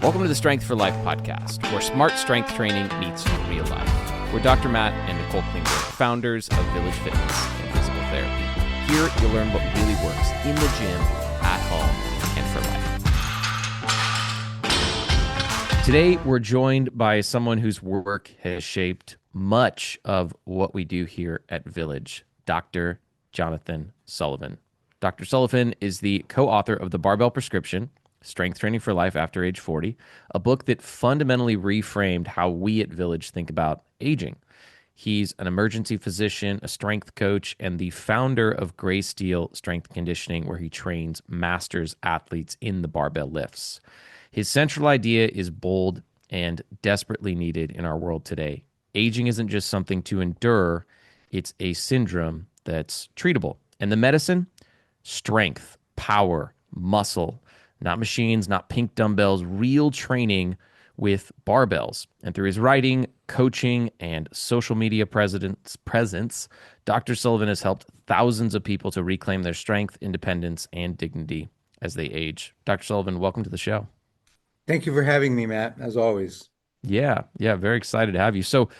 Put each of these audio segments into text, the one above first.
Welcome to the Strength for Life podcast, where smart strength training meets real life. We're Dr. Matt and Nicole, founders of Village Fitness and Physical Therapy. Here, you'll learn what really works in the gym, at home, and for life. Today, we're joined by someone whose work has shaped much of what we do here at Village, Dr. Jonathan Sullivan. Dr. Sullivan is the co-author of the Barbell Prescription, Strength Training for Life After Age 40, a book that fundamentally reframed how we at Village think about aging. He's an emergency physician, a strength coach, and the founder of GraySteel Strength Conditioning, where he trains masters athletes in the barbell lifts. His central idea is bold and desperately needed in our world today. Aging isn't just something to endure, it's a syndrome that's treatable. And the medicine? Strength, power, muscle. Not machines, not pink dumbbells, real training with barbells. And through his writing, coaching, and social media presence, Dr. Sullivan has helped thousands of people to reclaim their strength, independence, and dignity as they age. Dr. Sullivan, welcome to the show. Thank you for having me, Matt, as always. Yeah, very excited to have you. So,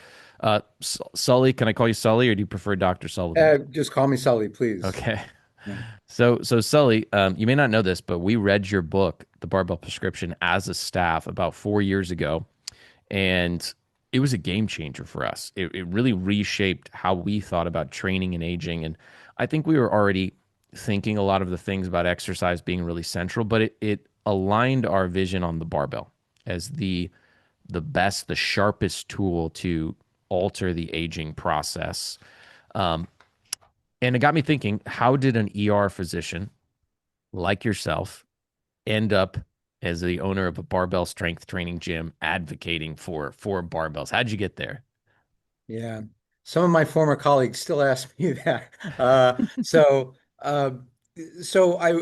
Sully, can I call you Sully, or do you prefer Dr. Sullivan? Just call me Sully, please. Okay. Yeah. So Sully, you may not know this, but we read your book, The Barbell Prescription, as a staff about 4 years ago, and it was a game changer for us. It really reshaped how we thought about training and aging, and I think we were already thinking a lot of the things about exercise being really central, but it aligned our vision on the barbell as the best, the sharpest tool to alter the aging process. And it got me thinking, how did an ER physician like yourself end up as the owner of a barbell strength training gym advocating for barbells? How'd you get there? Yeah. Some of my former colleagues still ask me that.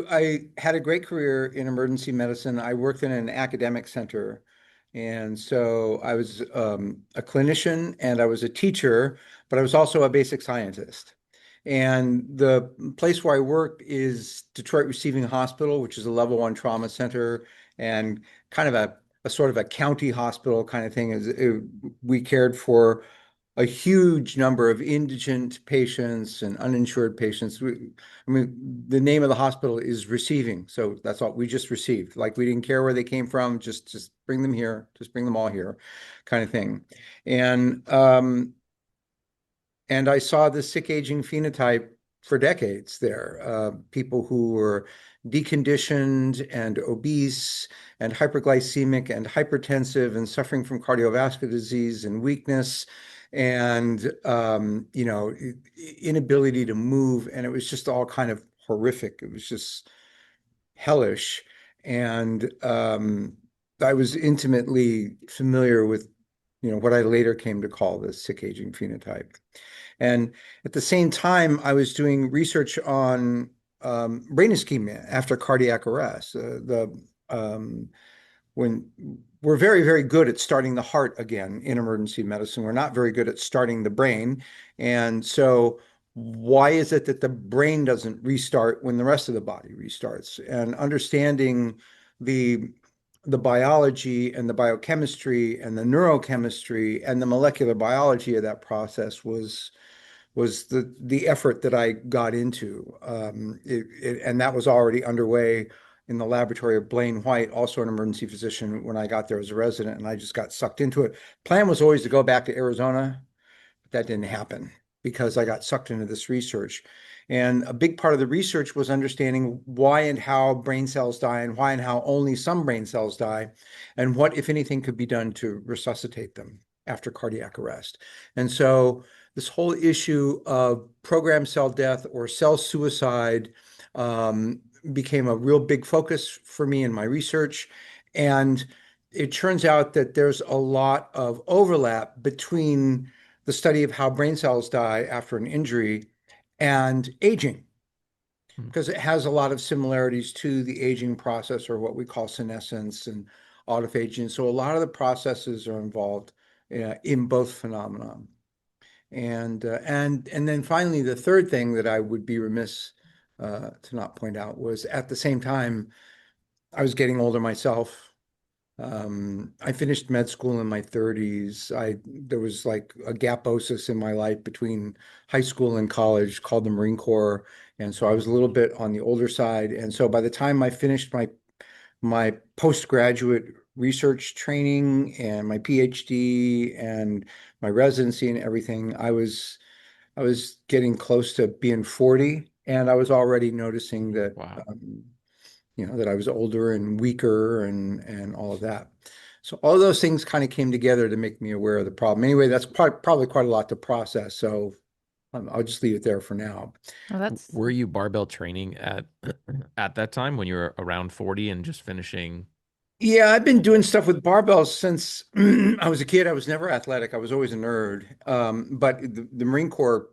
I had a great career in emergency medicine. I worked in an academic center. And so I was a clinician and I was a teacher, but I was also a basic scientist. And the place where I worked is Detroit Receiving Hospital, which is a level 1 trauma center and kind of a sort of a county hospital kind of thing. We cared for a huge number of indigent patients and uninsured patients. The name of the hospital is Receiving. So that's all we just received. Like we didn't care where they came from, just bring them here, just bring them all here kind of thing. And I saw the sick aging phenotype for decades there. People who were deconditioned and obese and hyperglycemic and hypertensive and suffering from cardiovascular disease and weakness and inability to move. And it was just all kind of horrific. It was just hellish. And I was intimately familiar with what I later came to call the sick aging phenotype. And at the same time, I was doing research on brain ischemia after cardiac arrest. When we're very, very good at starting the heart again in emergency medicine, we're not very good at starting the brain. And so why is it that the brain doesn't restart when the rest of the body restarts? And understanding the biology and the biochemistry and the neurochemistry and the molecular biology of that process was the effort that I got into. And that was already underway in the laboratory of Blaine White, also an emergency physician, when I got there as a resident, and I just got sucked into it. Plan was always to go back to Arizona, but that didn't happen because I got sucked into this research. And a big part of the research was understanding why and how brain cells die and why and how only some brain cells die, and what, if anything, could be done to resuscitate them after cardiac arrest. And so this whole issue of programmed cell death or cell suicide became a real big focus for me in my research. And it turns out that there's a lot of overlap between the study of how brain cells die after an injury and aging, because it has a lot of similarities to the aging process, or what we call senescence and autophagy. So a lot of the processes are involved in both phenomena. And then finally, the third thing that I would be remiss to not point out was, at the same time, I was getting older myself. I finished med school in my 30s. There was like a gaposis in my life between high school and college called the Marine Corps, and so I was a little bit on the older side. And so by the time I finished my postgraduate research training and my PhD and my residency and everything, I was getting close to being 40, and I was already noticing that Wow. that I was older and weaker and all of that. So all of those things kind of came together to make me aware of the problem. Anyway, that's probably quite a lot to process. So I'll just leave it there for now. Oh, that's Were you barbell training at at that time when you were around 40 and just finishing? Yeah, I've been doing stuff with barbells since I was a kid. I was never athletic. I was always a nerd. But the Marine Corps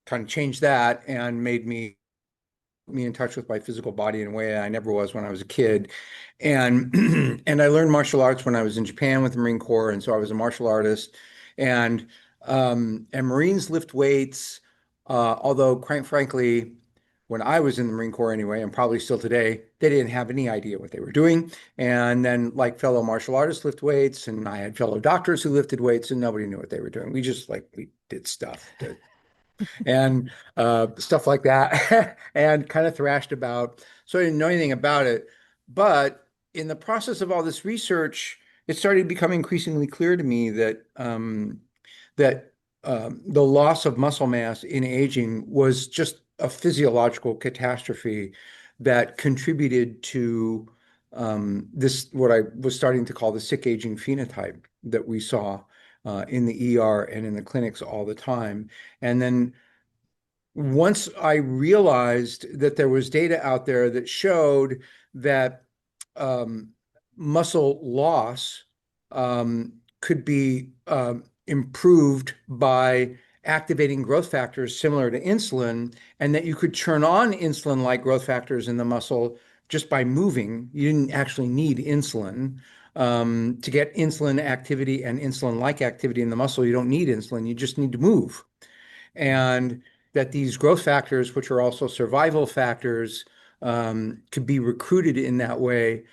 kind of changed that and made me in touch with my physical body in a way I never was when I was a kid. And and I learned martial arts when I was in Japan with the Marine Corps, and so I was a martial artist. And and Marines lift weights, although quite frankly, when I was in the Marine Corps anyway, and probably still today, they didn't have any idea what they were doing. And then like fellow martial artists lift weights, and I had fellow doctors who lifted weights, and nobody knew what they were doing. We did stuff and stuff like that, and kind of thrashed about. So I didn't know anything about it. But in the process of all this research, it started becoming increasingly clear to me that the loss of muscle mass in aging was just a physiological catastrophe that contributed to this, what I was starting to call the sick aging phenotype that we saw in the ER and in the clinics all the time. And then once I realized that there was data out there that showed that um, muscle loss could be improved by activating growth factors similar to insulin, and that you could turn on insulin-like growth factors in the muscle just by moving. You didn't actually need insulin. To get insulin activity and insulin-like activity in the muscle, you don't need insulin, you just need to move. And that these growth factors, which are also survival factors, could be recruited in that way.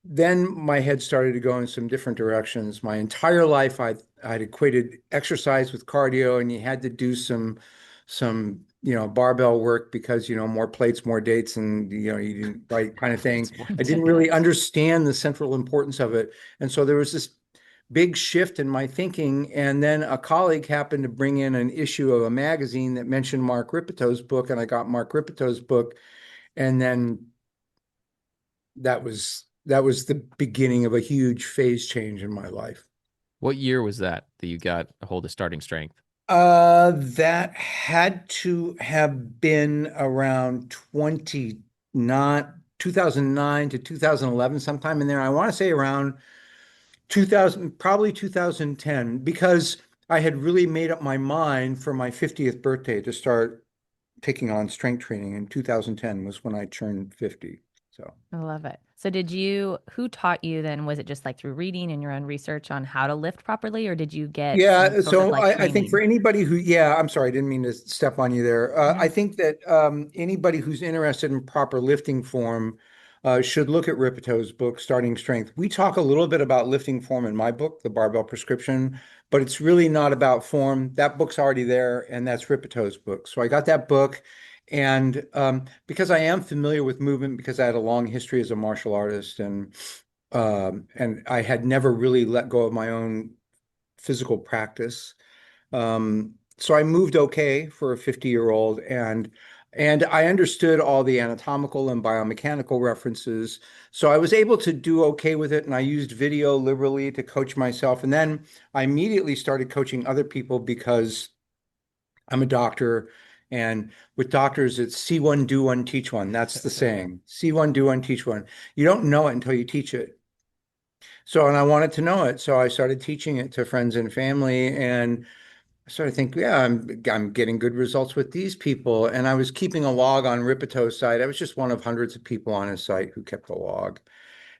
Then my head started to go in some different directions. My entire life, I'd equated exercise with cardio, and you had to do some barbell work because more plates, more dates, and you didn't right kind of thing. It's more I didn't intense. really understand the central importance of it, and so there was this big shift in my thinking. And then a colleague happened to bring in an issue of a magazine that mentioned Mark Ripeto's book, and I got Mark Ripeto's book, and then that was the beginning of a huge phase change in my life. What year was that you got a hold of starting strength? That had to have been around not 2009 to 2011, sometime in there. I want to say around 2000, probably 2010, because I had really made up my mind for my 50th birthday to start taking on strength training. In 2010 was when I turned 50. So. I love it. So who taught you then? Was it just like through reading and your own research on how to lift properly, or did you get some Yeah, sort of so like I think for training? anybody yeah, I'm sorry, I didn't mean to step on you there. I Yeah. think that anybody who's interested in proper lifting form should look at Ripeto's book, Starting Strength. We talk a little bit about lifting form in my book, The Barbell Prescription, but it's really not about form. That book's already there, and that's Ripeto's book. So I got that book, and because I am familiar with movement, because I had a long history as a martial artist, and I had never really let go of my own physical practice. So I moved okay for a 50-year-old, and I understood all the anatomical and biomechanical references. So I was able to do okay with it, and I used video liberally to coach myself. And then I immediately started coaching other people because I'm a doctor, and with doctors, it's see one, do one, teach one. That's the saying. See one, do one, teach one. You don't know it until you teach it. So, and I wanted to know it. So I started teaching it to friends and family, and I started thinking, yeah, I'm getting good results with these people. And I was keeping a log on Ripeto's site. I was just one of hundreds of people on his site who kept a log.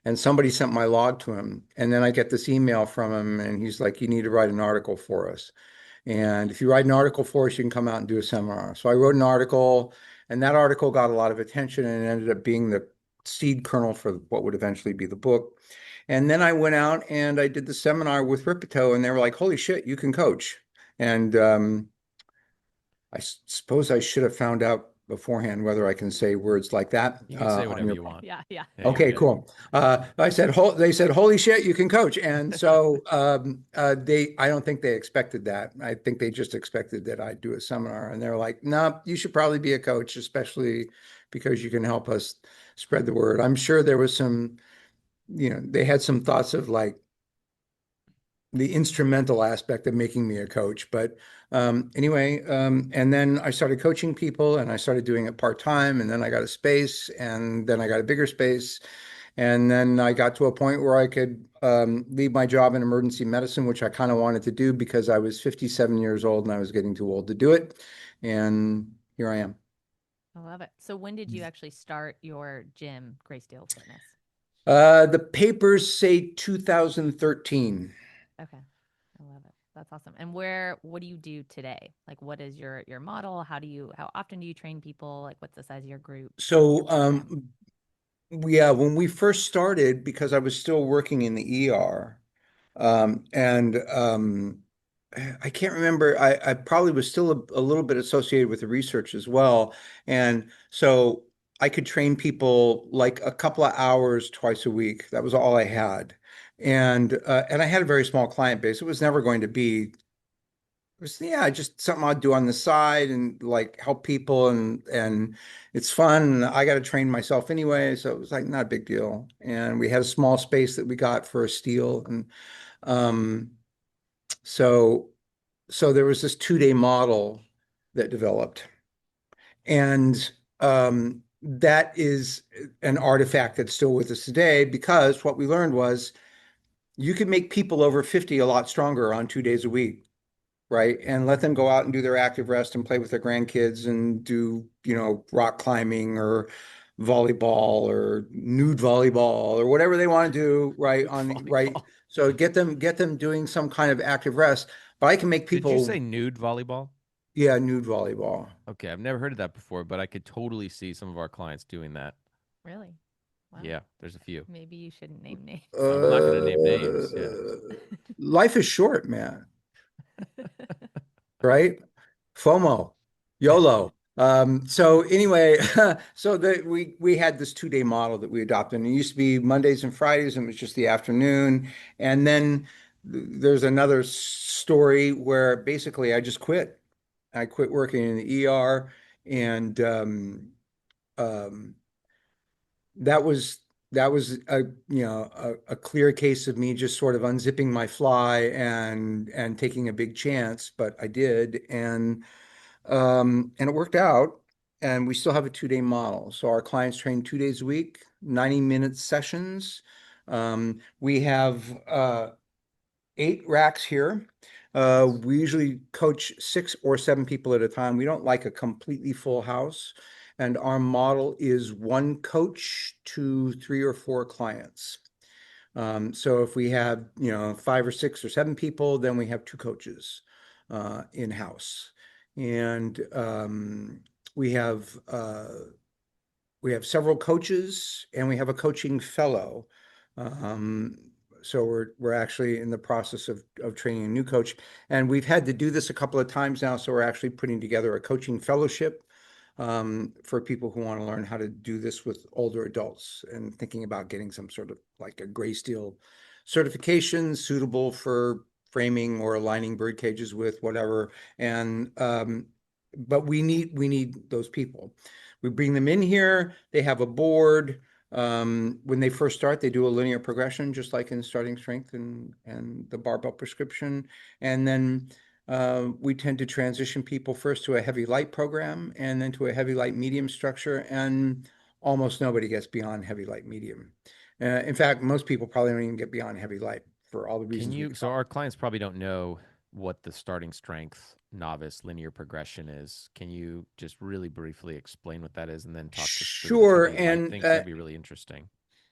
And somebody sent my log to him. And then I get this email from him, and he's like, you need to write an article for us. And if you write an article for us, you can come out and do a seminar. So I wrote an article, and that article got a lot of attention, and it ended up being the seed kernel for what would eventually be the book. And then I went out and I did the seminar with Ripito, and they were like, "Holy shit, you can coach." And suppose I should have found out beforehand whether I can say words like that You can say on whatever your. you want. Yeah, yeah. Yeah, you're Okay, good. cool. They said, "Holy shit, you can coach." And so I don't think they expected that. I think they just expected that I'd do a seminar, and they're like, "No, you should probably be a coach, especially because you can help us spread the word." I'm sure there was some, they had some thoughts of like the instrumental aspect of making me a coach. But anyway, and then I started coaching people and I started doing it part-time. And then I got a space and then I got a bigger space. And then I got to a point where I could leave my job in emergency medicine, which I kind of wanted to do because I was 57 years old and I was getting too old to do it. And here I am. I love it. So when did you actually start your gym, GraySteel Fitness? The papers say 2013. Okay. I love it. That's awesome. And what do you do today? Like what is your model? How often do you train people? Like what's the size of your group, your So program? yeah, when we first started, because I was still working in the ER, and I can't remember, I probably was still a little bit associated with the research as well. And so I could train people like a couple of hours twice a week. That was all I had. And I had a very small client base. It was never going to be was, yeah, just something I'd do on the side and like help people and it's fun. I got to train myself anyway, so it was like not a big deal. And we had a small space that we got for a steel and um so so there was this 2-day model that developed. And that is an artifact that's still with us today because what we learned was you can make people over 50 a lot stronger on 2 days a week, right? And let them go out and do their active rest and play with their grandkids and do, rock climbing or volleyball or nude volleyball or whatever they want to do, right? Nude Right. volleyball. So get them doing some kind of active rest. But I can make Did you say people, nude volleyball? yeah, nude volleyball. Okay, I've never heard of that before, but I could totally see some of our clients doing that. Really? Wow. Yeah, there's a few. Maybe you shouldn't name names. I'm not going to name Uh, names. Yeah. Life is short, man, right? FOMO, YOLO. So anyway, so that we had this 2-day model that we adopted, and it used to be Mondays and Fridays, and it was just the afternoon. And then there's another story where basically I just quit. I quit working in the ER, and um, that was a clear case of me just sort of unzipping my fly and taking a big chance, but I did, and it worked out. And we still have a 2-day model. So our clients train 2 days a week, 90-minute sessions. We have 8 racks here. We usually coach 6 or 7 people at a time. We don't like a completely full house. And our model is one coach to 3 or 4 clients. So if we have, 5 or 6 or 7 people, then we have 2 coaches in-house. And we have uh, we have several coaches and we have a coaching fellow. Um, so we're actually in the process of training a new coach, and we've had to do this a couple of times now. So we're actually putting together a coaching fellowship for people who want to learn how to do this with older adults and thinking about getting some sort of like a GraySteel certification suitable for framing or aligning bird cages with whatever. And but we need those people. We bring them in here. They have a board. When they first start, they do a linear progression, just like in starting strength and the barbell prescription. And then we tend to transition people first to a heavy light program and then to a heavy light medium structure. And almost nobody gets beyond heavy light medium. In fact, most people probably don't even get beyond heavy light for all the Can reasons we you, could so talk. our clients probably don't know what the starting strength novice linear progression is. Can you just really briefly explain what that is and then talk us through the Sure, heavy? I and think that'd be really interesting.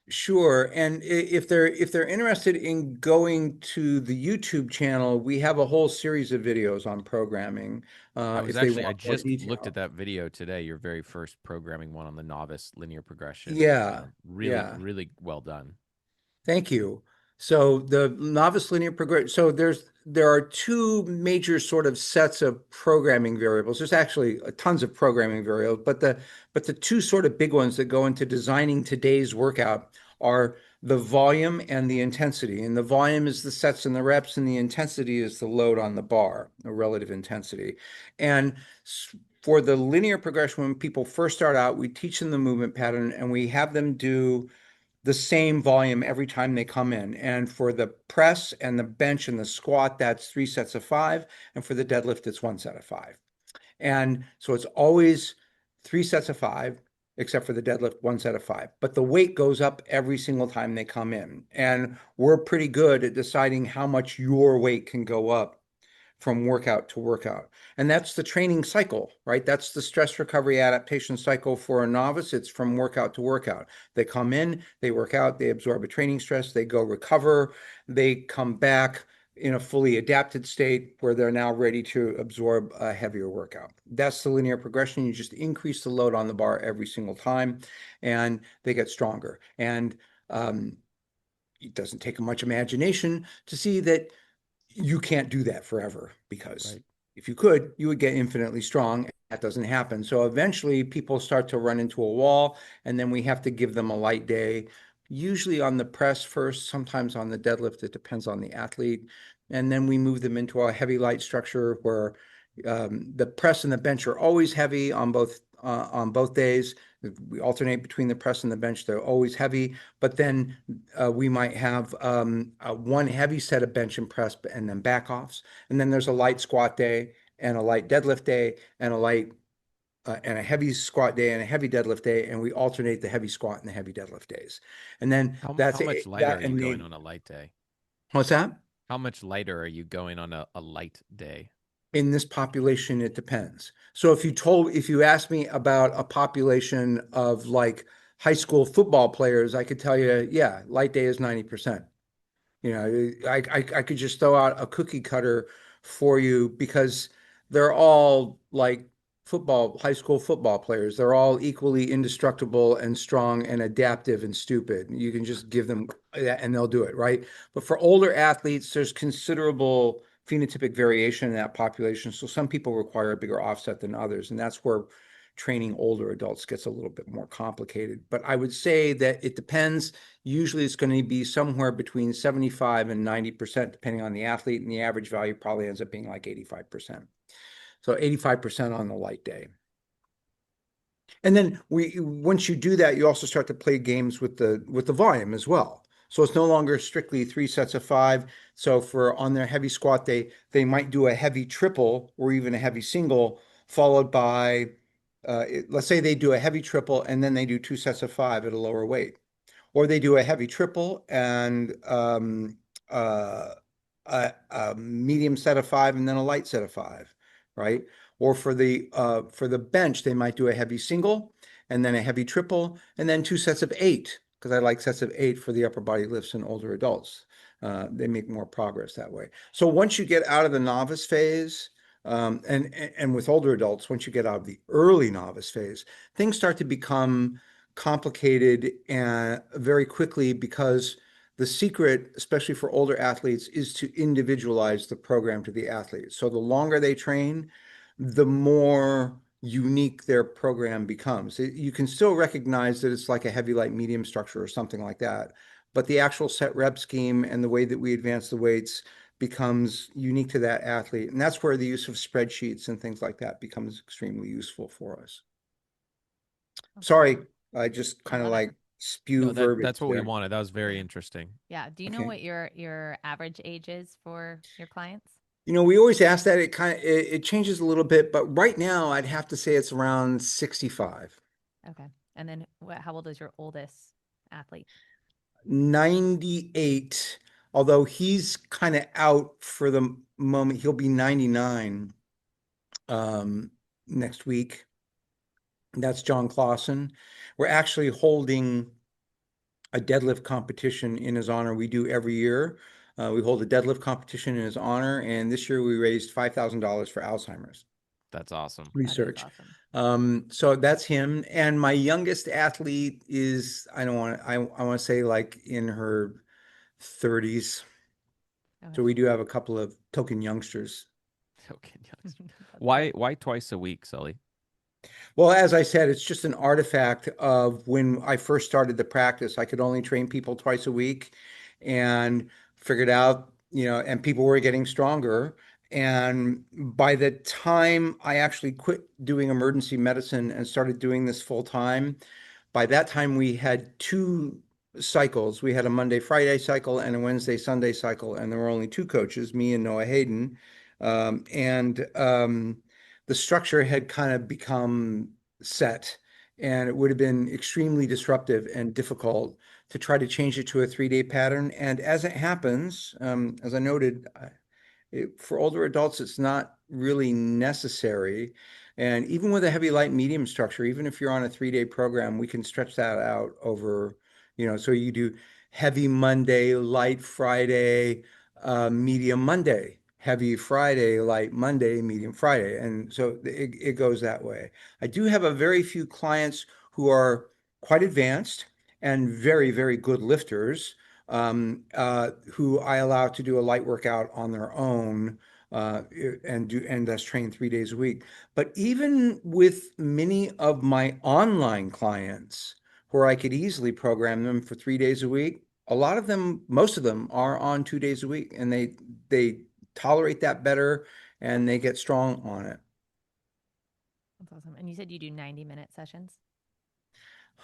sure. And if they're interested in going to the YouTube channel, we have a whole series of videos on programming. If they I want more just looked at detail. that video today, your very first programming one on the novice linear progression. Yeah, Really, yeah. really well done. Thank you. So the novice linear progression. So there are two major sort of sets of programming variables. There's actually tons of programming variables, but the two sort of big ones that go into designing today's workout are the volume and the intensity. And the volume is the sets and the reps, and the intensity is the load on the bar, the relative intensity. And for the linear progression, when people first start out, we teach them the movement pattern and we have them do the same volume every time they come in. And for the press and the bench and the squat, that's 3 sets of 5. And for the deadlift, it's 1 set of 5. And so it's always 3 sets of 5, except for the deadlift, 1 set of 5. But the weight goes up every single time they come in. And we're pretty good at deciding how much your weight can go up from workout to workout. And that's the training cycle, right? That's the stress recovery adaptation cycle for a novice. It's from workout to workout. They come in, they work out, they absorb a training stress, they go recover, they come back in a fully adapted state where they're now ready to absorb a heavier workout. That's the linear progression. You just increase the load on the bar every single time, and they get stronger. And it doesn't take much imagination to see that you can't do that forever, because Right. if you could, you would get infinitely strong. That doesn't happen. So eventually people start to run into a wall, and then we have to give them a light day, usually on the press first, sometimes on the deadlift. It depends on the athlete. And then we move them into a heavy light structure where the press and the bench are always heavy on both days. We alternate between the press and the bench. They're always heavy, but then we might have one heavy set of bench and press and then back offs. And then there's a light squat day and a light deadlift day and a heavy squat day and a heavy deadlift day. And we alternate the heavy squat and the heavy deadlift days. And then How much lighter are you going on a light day? What's that? How much lighter are you going on a light day? In this population, it depends. So if you asked me about a population of like high school football players, I could tell you, yeah, light day is 90%. You know, I could just throw out a cookie cutter for you, because they're all like high school football players. They're all equally indestructible and strong and adaptive and stupid. You can just give them that and they'll do it, right? But for older athletes, there's considerable phenotypic variation in that population. So some people require a bigger offset than others. And that's where training older adults gets a little bit more complicated. But I would say that it depends. Usually it's going to be somewhere between 75 and 90%, depending on the athlete, and the average value probably ends up being like 85%. So 85% on the light day. And then once you do that, you also start to play games with the volume as well. So it's no longer strictly 3 sets of 5. So on their heavy squat day, they might do a heavy triple or even a heavy single, followed by let's say they do a heavy triple and then they do 2 sets of 5 at a lower weight, or they do a heavy triple and a medium set of 5 and then a light set of 5, right? Or for the bench, they might do a heavy single and then a heavy triple and then 2 sets of 8, because I like sets of 8 for the upper body lifts in older adults. They make more progress that way. So once you get out of the novice phase, and with older adults, once you get out of the early novice phase, things start to become complicated and very quickly, because the secret, especially for older athletes, is to individualize the program to the athlete. So the longer they train, the more unique their program becomes. You can still recognize that it's like a heavy, light, medium structure or something like that, but the actual set rep scheme and the way that we advance the weights becomes unique to that athlete. And that's where the use of spreadsheets and things like that becomes extremely useful for us. Okay. Sorry, I just I kind of love it. like spew No, verbiage that's what we there. wanted. That was very interesting. Yeah. Do you know Okay. what your average age is for your clients? You know, we always ask that. It changes a little bit, but right now I'd have to say it's around 65. Okay. And then how old is your oldest athlete? 98, although he's kind of out for the moment. He'll be 99 next week. That's John Clausen. We're actually holding a deadlift competition in his honor. We do every year. We hold a deadlift competition in his honor, and this year we raised $5,000 for Alzheimer's That's awesome. That is research. awesome. So that's him. And my youngest athlete is, I want to say like in her 30s. Okay. So we do have a couple of token youngsters. Okay. Yes. That's Why twice a week, Sully? Well, as I said, it's just an artifact of when I first started the practice. I could only train people twice a week and figured out, and people were getting stronger. And by the time I actually quit doing emergency medicine and started doing this full time, by that time we had two cycles. We had a Monday, Friday cycle and a Wednesday, Sunday cycle, and there were only two coaches, me and Noah Hayden. And the structure had kind of become set, and it would have been extremely disruptive and difficult to try to change it to a 3-day pattern. And as it happens, as I noted, for older adults, it's not really necessary. And even with a heavy, light, medium structure, even if you're on a 3-day program, we can stretch that out over, so you do heavy Monday, light Friday, medium Monday, heavy Friday, light Monday, medium Friday. And so it goes that way. I do have a very few clients who are quite advanced and very, very good lifters, who I allow to do a light workout on their own, and thus train 3 days a week. But even with many of my online clients, where I could easily program them for 3 days a week, a lot of them, most of them, are on 2 days a week, and they tolerate that better and they get strong on it. awesome. And you said you do 90-minute sessions?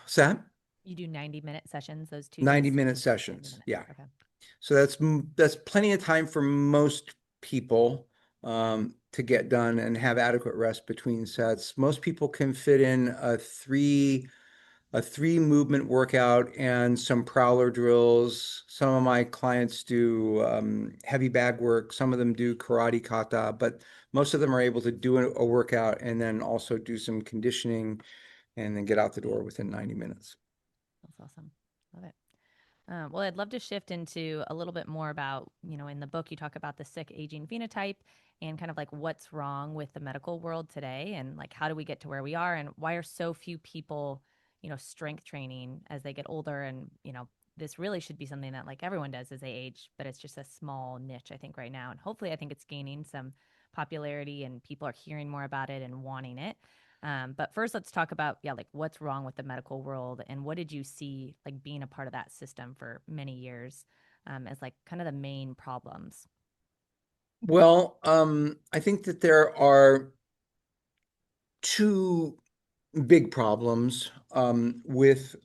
So that You do 90-minute sessions those 2 days? 90-minute 90 sessions, minutes. yeah. Okay. So that's plenty of time for most people, to get done and have adequate rest between sets. Most people can fit in a three movement workout and some prowler drills. Some of my clients do heavy bag work. Some of them do karate kata, but most of them are able to do a workout and then also do some conditioning and then get out the door within 90 minutes. That's awesome. Love it. Well, I'd love to shift into a little bit more about, in the book, you talk about the sick aging phenotype and kind of like what's wrong with the medical world today and like how do we get to where we are and why are so few people, strength training as they get older. And, this really should be something that like everyone does as they age, but it's just a small niche, I think, right now. And hopefully, I think it's gaining some popularity and people are hearing more about it and wanting it. But first, let's talk about, like what's wrong with the medical world and what did you see like being a part of that system for many years, as like kind of the main problems? Well, I think that there are two big problems, with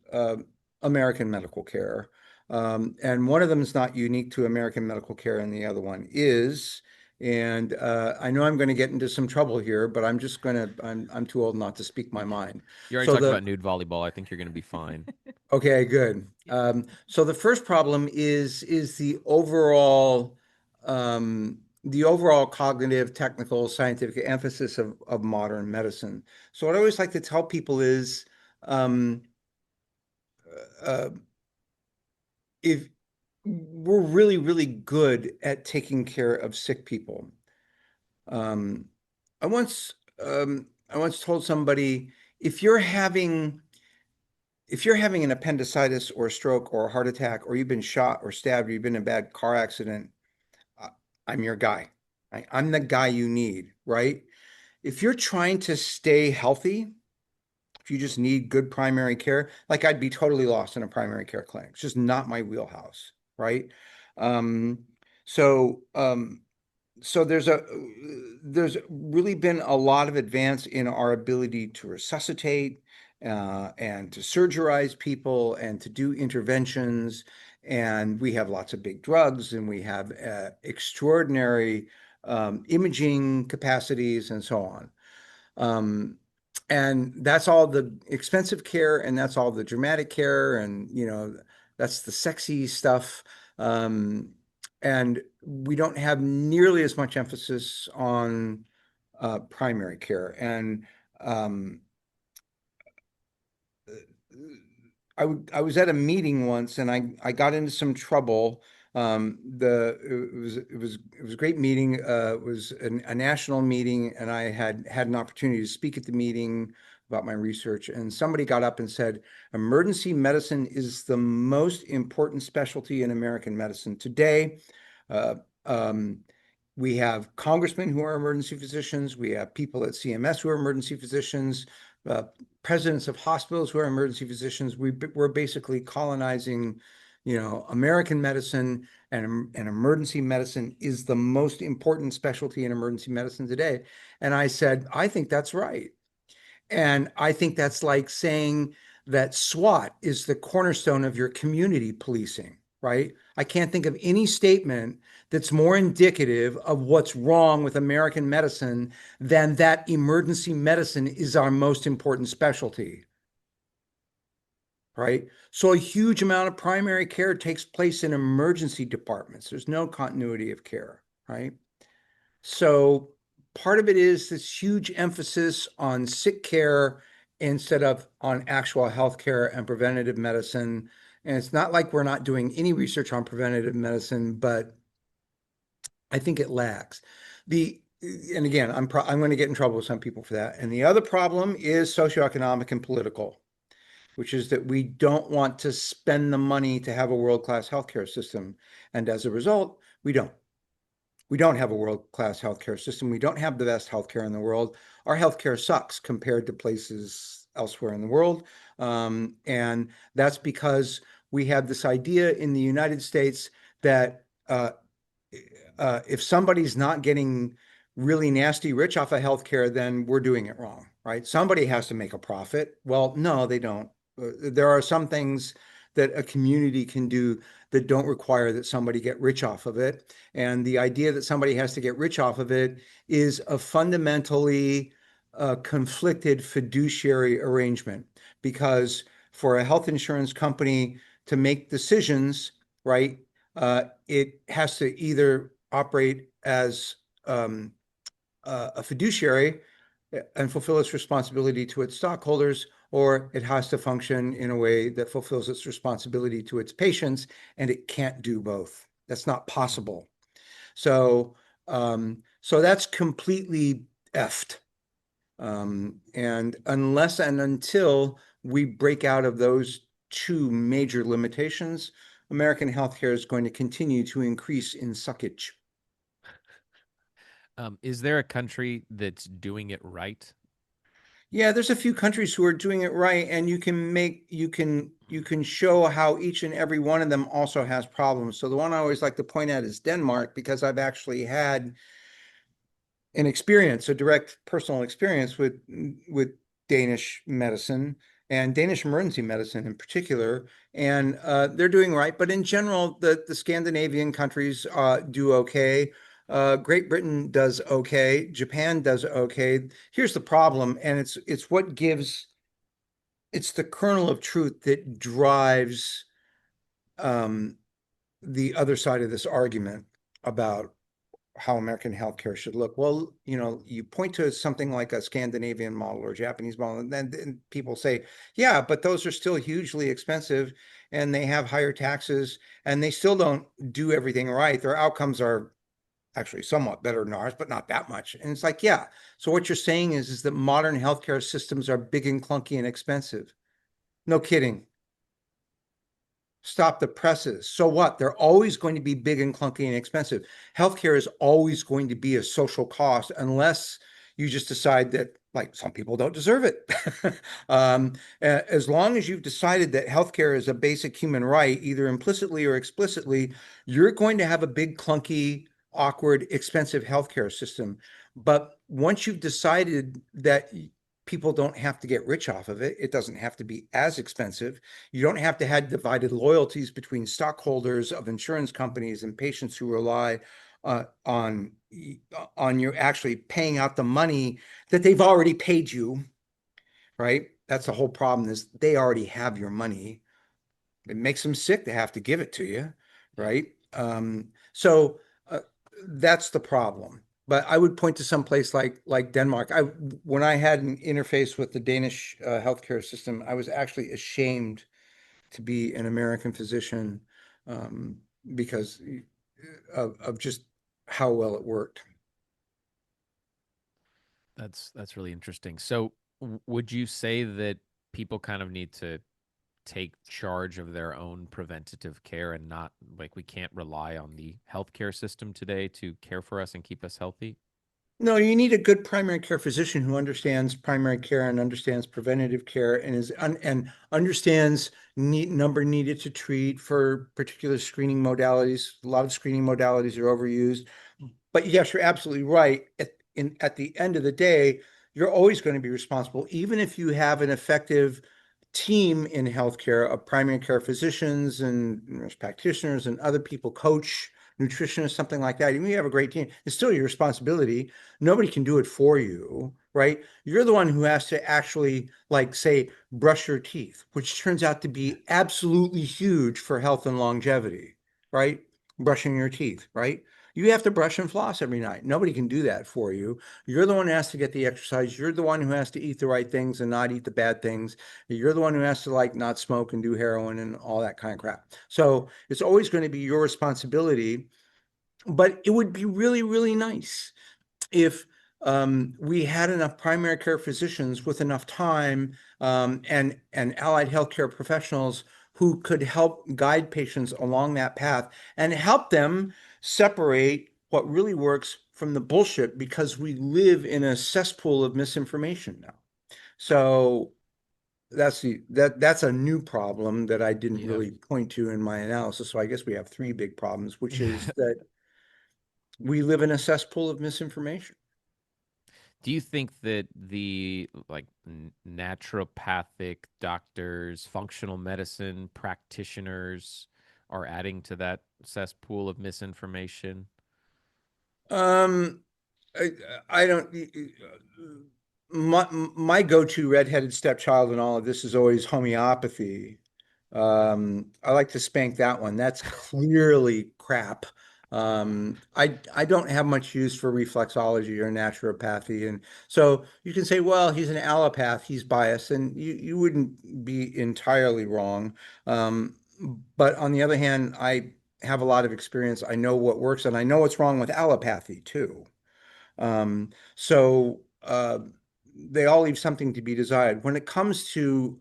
American medical care. And one of them is not unique to American medical care, and the other one is. And I know I'm going to get into some trouble here, but I'm too old not to speak my mind. You already So talked the about nude volleyball. I think you're going to be fine. Okay, good. So the first problem is the overall cognitive, technical, scientific emphasis of modern medicine. So what I always like to tell people is, um, uh, if we're really, really good at taking care of sick people. Um, I once I once told somebody, if you're having if you're having an appendicitis or a stroke or a heart attack, or you've been shot or stabbed, or you've been in a bad car accident, uh, I'm your guy. I'm the guy you need, right? If you're trying to stay healthy, if you just need good primary care, like I'd be totally lost in a primary care clinic. It's just not my wheelhouse, right? Um, so um, so there's really been a lot of advance in our ability to resuscitate, and to surgerize people and to do interventions. And we have lots of big drugs, and we have extraordinary imaging capacities and so on. Um, and that's all the expensive care, and that's all the dramatic care, and that's the sexy stuff. Um, and we don't have nearly as much emphasis on primary care. And um, I was at a meeting once, and I got into some trouble. It was a great meeting. It was a national meeting, and I had an opportunity to speak at the meeting about my research, and somebody got up and said, emergency medicine is the most important specialty in American medicine today. Uh, um, we have congressmen who are emergency physicians. We have people at CMS who are emergency physicians, presidents of hospitals who are emergency physicians. We're basically colonizing, American medicine, and emergency medicine is the most important specialty in emergency medicine today. And I said, I think that's right. And I think that's like saying that SWAT is the cornerstone of your community policing, right? I can't think of any statement that's more indicative of what's wrong with American medicine than that emergency medicine is our most important specialty, right? So a huge amount of primary care takes place in emergency departments. There's no continuity of care, right? So part of it is this huge emphasis on sick care instead of on actual healthcare and preventative medicine. And it's not like we're not doing any research on preventative medicine, but I think it lacks. And again, I'm going to get in trouble with some people for that. And the other problem is socioeconomic and political, which is that we don't want to spend the money to have a world-class healthcare system. And as a result, we don't. We don't have a world-class healthcare system. We don't have the best healthcare in the world. Our healthcare sucks compared to places elsewhere in the world. And that's because we have this idea in the United States that if somebody's not getting really nasty rich off of healthcare, then we're doing it wrong, right? Somebody has to make a profit. Well, no, they don't. There are some things that a community can do that don't require that somebody get rich off of it. And the idea that somebody has to get rich off of it is a fundamentally conflicted fiduciary arrangement, because for a health insurance company to make decisions, right, it has to either operate as a fiduciary and fulfill its responsibility to its stockholders, or it has to function in a way that fulfills its responsibility to its patients, and it can't do both. That's not possible. So that's completely effed. And unless and until we break out of those two major limitations, American healthcare is going to continue to increase in suckage. Is there a country that's doing it right? Yeah, there's a few countries who are doing it right, and you can show how each and every one of them also has problems. So the one I always like to point at is Denmark, because I've actually had an experience, a direct personal experience with Danish medicine and Danish emergency medicine in particular, and they're doing right. But in general, the Scandinavian countries do okay. Great Britain does okay. Japan does okay. Here's the problem, and it's the kernel of truth that drives the other side of this argument about how American healthcare should look. Well, you point to something like a Scandinavian model or Japanese model, and then people say, yeah, but those are still hugely expensive and they have higher taxes and they still don't do everything right. Their outcomes are actually somewhat better than ours, but not that much. And it's like, yeah. So what you're saying is that modern healthcare systems are big and clunky and expensive. No kidding. Stop the presses. So what? They're always going to be big and clunky and expensive. Healthcare is always going to be a social cost unless you just decide that, like, some people don't deserve it. As long as you've decided that healthcare is a basic human right, either implicitly or explicitly, you're going to have a big, clunky, awkward, expensive healthcare system. But once you've decided that people don't have to get rich off of it, it doesn't have to be as expensive. You don't have to have divided loyalties between stockholders of insurance companies and patients who rely on you actually paying out the money that they've already paid you, right? That's the whole problem, is they already have your money. It makes them sick to have to give it to you, right? So that's the problem. But I would point to some place like Denmark. When I had an interface with the Danish healthcare system, I was actually ashamed to be an American physician, because of just how well it worked. That's really interesting. So Would you say that people kind of need to take charge of their own preventative care and not like we can't rely on the healthcare system today to care for us and keep us healthy? No, you need a good primary care physician who understands primary care and understands preventative care and and understands number needed to treat for particular screening modalities. A lot of screening modalities are overused. But yes, you're absolutely right. At the end of the day, you're always going to be responsible, even if you have an effective team in healthcare of primary care physicians and nurse practitioners and other people, coach, nutritionists, something like that. Even if you have a great team, it's still your responsibility. Nobody can do it for you, right? You're the one who has to actually, like, say, brush your teeth, which turns out to be absolutely huge for health and longevity, right? Brushing your teeth, right? You have to brush and floss every night. Nobody can do that for you. You're the one who has to get the exercise. You're the one who has to eat the right things and not eat the bad things. You're the one who has to like not smoke and do heroin and all that kind of crap. So it's always going to be your responsibility. But it would be really, really nice if we had enough primary care physicians with enough time and allied healthcare professionals who could help guide patients along that path and help them separate what really works from the bullshit because we live in a cesspool of misinformation now. So that's a new problem that I didn't Yeah. really point to in my analysis. So I guess we have three big problems, which is that we live in a cesspool of misinformation. Do you think that the like naturopathic doctors, functional medicine practitioners are adding to that cesspool of misinformation? Um, I, I don't. My go-to redheaded stepchild in all of this is always homeopathy. I like to spank that one. That's clearly crap. I don't have much use for reflexology or naturopathy, and so you can say, well, he's an allopath, he's biased, and you wouldn't be entirely wrong. But on the other hand, I have a lot of experience. I know what works, and I know what's wrong with allopathy too. So they all leave something to be desired. When it comes to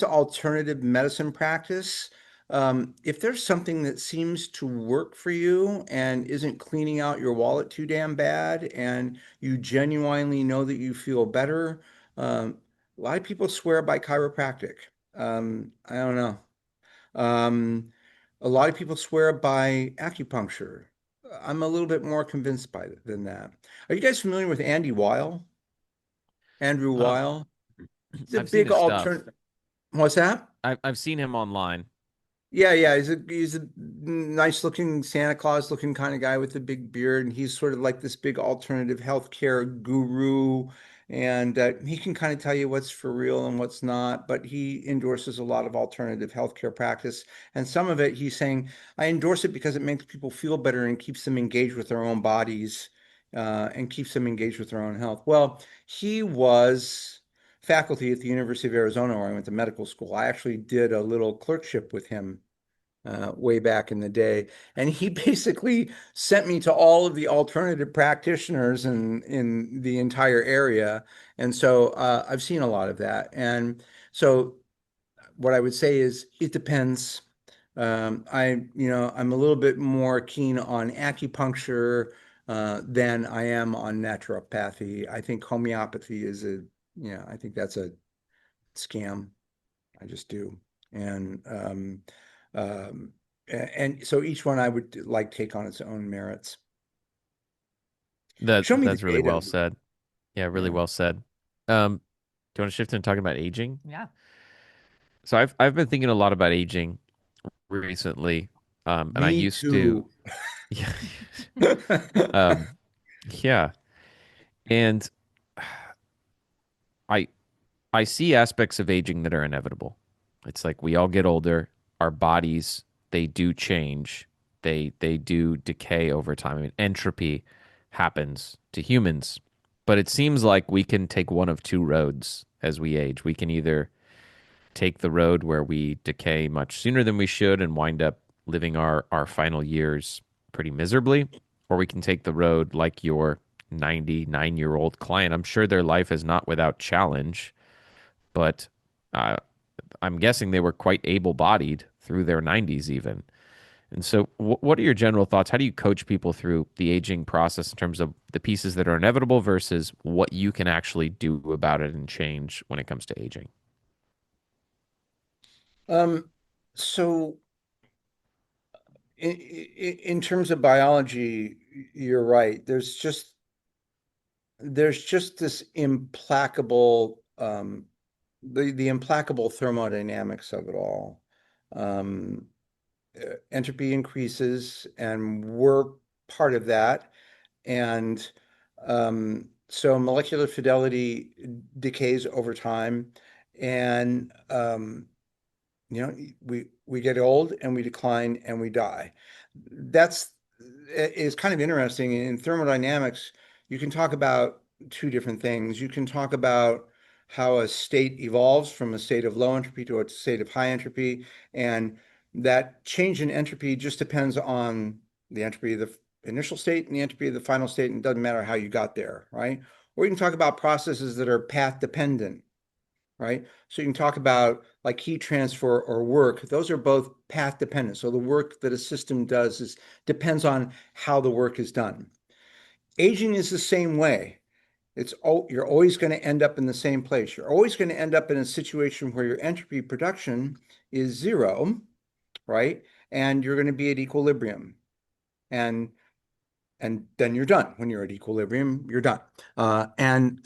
alternative medicine practice, if there's something that seems to work for you and isn't cleaning out your wallet too damn bad, and you genuinely know that you feel better, a lot of people swear by chiropractic. I don't know. Um, a lot of people swear by acupuncture. I'm a little bit more convinced by it than that. Are you guys familiar with Andy Weil? Andrew Uh, Weil? He's a I've seen big his stuff. alternate. What's that? I've seen him online. Yeah, yeah, he's a nice looking Santa Claus looking kind of guy with a big beard, and he's sort of like this big alternative healthcare guru, and he can kind of tell you what's for real and what's not. But he endorses a lot of alternative healthcare practice, and some of it he's saying, I endorse it because it makes people feel better and keeps them engaged with their own bodies, and keeps them engaged with their own health. Well, he was faculty at the University of Arizona where I went to medical school. I actually did a little clerkship with him way back in the day. And he basically sent me to all of the alternative practitioners in the entire area. And so I've seen a lot of that. And so what I would say is it depends. I'm a little bit more keen on acupuncture than I am on naturopathy. I think homeopathy is I think that's a scam. I just do. And um, and so each one I would like take on its own merits. Show me the That's really data. well said. Yeah, really Yeah. well said. Do you want to shift into talking about aging? Yeah. So I've been thinking a lot about aging recently. And I Me used to, too. yeah, um, yeah. And I I see aspects of aging that are inevitable. It's like we all get older, our bodies they do change. They do decay over time. I mean, entropy happens to humans. But it seems like we can take one of two roads as we age. We can either take the road where we decay much sooner than we should and wind up living our final years pretty miserably, or we can take the road like you're 99-year-old client. I'm sure their life is not without challenge, but uh, I'm guessing they were quite able-bodied through their 90s even. And so, what are your general thoughts? How do you coach people through the aging process in terms of the pieces that are inevitable versus what you can actually do about it and change when it comes to aging? Um, so in terms of biology, you're right. There's just this implacable the implacable thermodynamics of it all. Um, Entropy increases, and we're part of that. And so molecular fidelity decays over time, and we get old and we decline and we die. That's is kind of interesting. In thermodynamics, you can talk about two different things. You can talk about how a state evolves from a state of low entropy to a state of high entropy, and that change in entropy just depends on the entropy of the initial state and the entropy of the final state, and it doesn't matter how you got there, right? Or you can talk about processes that are path dependent, right? So you can talk about like heat transfer or work. Those are both path dependent. So the work that a system does depends on how the work is done. Aging is the same way. You're always going to end up in the same place. You're always going to end up in a situation where your entropy production is zero, right? And you're going to be at equilibrium. And and then you're done. When you're at equilibrium, you're done. And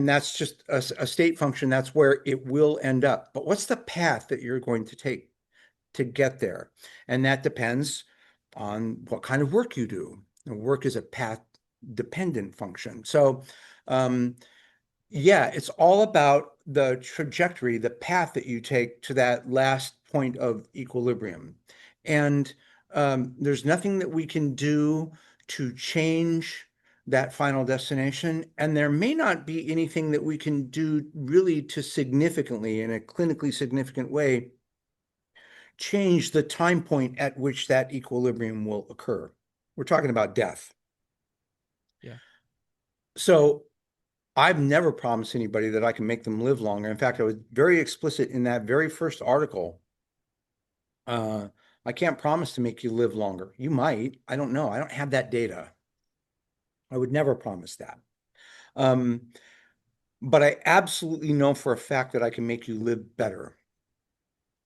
that's just a state function. That's where it will end up. But what's the path that you're going to take to get there? And that depends on what kind of work you do. Work is a path dependent function. So, um, yeah, it's all about the trajectory, the path that you take to that last point of equilibrium. And there's nothing that we can do to change that final destination. And there may not be anything that we can do really to significantly, in a clinically significant way, change the time point at which that equilibrium will occur. We're talking about death. Yeah. So I've never promised anybody that I can make them live longer. In fact, I was very explicit in that very first article. Uh, I can't promise to make you live longer. You might. I don't know. I don't have that data. I would never promise that. Um, but I absolutely know for a fact that I can make you live better,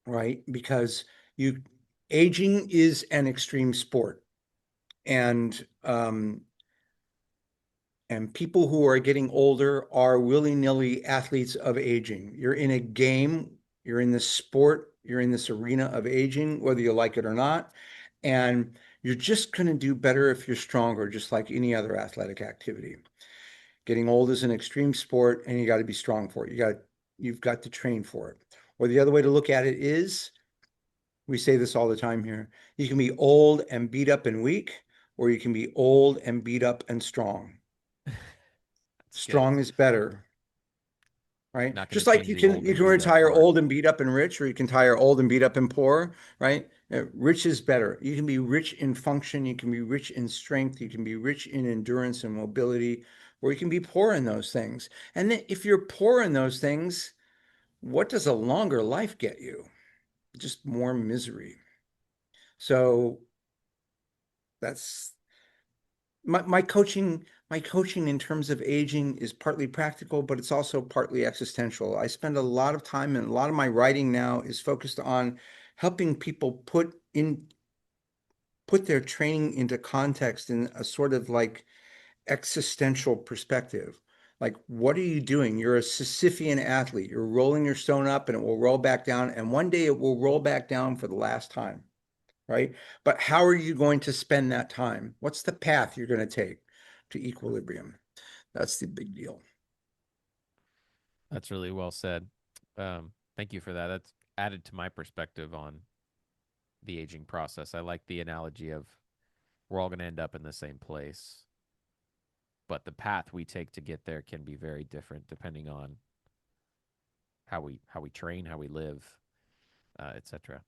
right? Because you aging is an extreme sport. And people who are getting older are willy-nilly athletes of aging. You're in a game, you're in this sport, you're in this arena of aging, whether you like it or not. And you're just going to do better if you're stronger, just like any other athletic activity. Getting old is an extreme sport, and you got to be strong for it. You've got to train for it. Or the other way to look at it is, we say this all the time here, you can be old and beat up and weak, or you can be old and beat up and strong. That's good. Strong is better, right? Not going to Just like change you the can old you and can beat up retire part. old and beat up and rich, or you can retire old and beat up and poor, right? Rich is better. You can be rich in function, you can be rich in strength, you can be rich in endurance and mobility, or you can be poor in those things. And then if you're poor in those things, what does a longer life get you? Just more misery. So that's my coaching in terms of aging is partly practical, but it's also partly existential. I spend a lot of time, and a lot of my writing now is focused on helping people put their training into context in a sort of like existential perspective. Like, what are you doing? You're a Sisyphean athlete. You're rolling your stone up and it will roll back down, and one day it will roll back down for the last time, right? But how are you going to spend that time? What's the path you're going to take to equilibrium? That's the big deal. That's really well said. Thank you for that. That's added to my perspective on the aging process. I like the analogy of we're all going to end up in the same place, but the path we take to get there can be very different depending on how we train, how we live, etc.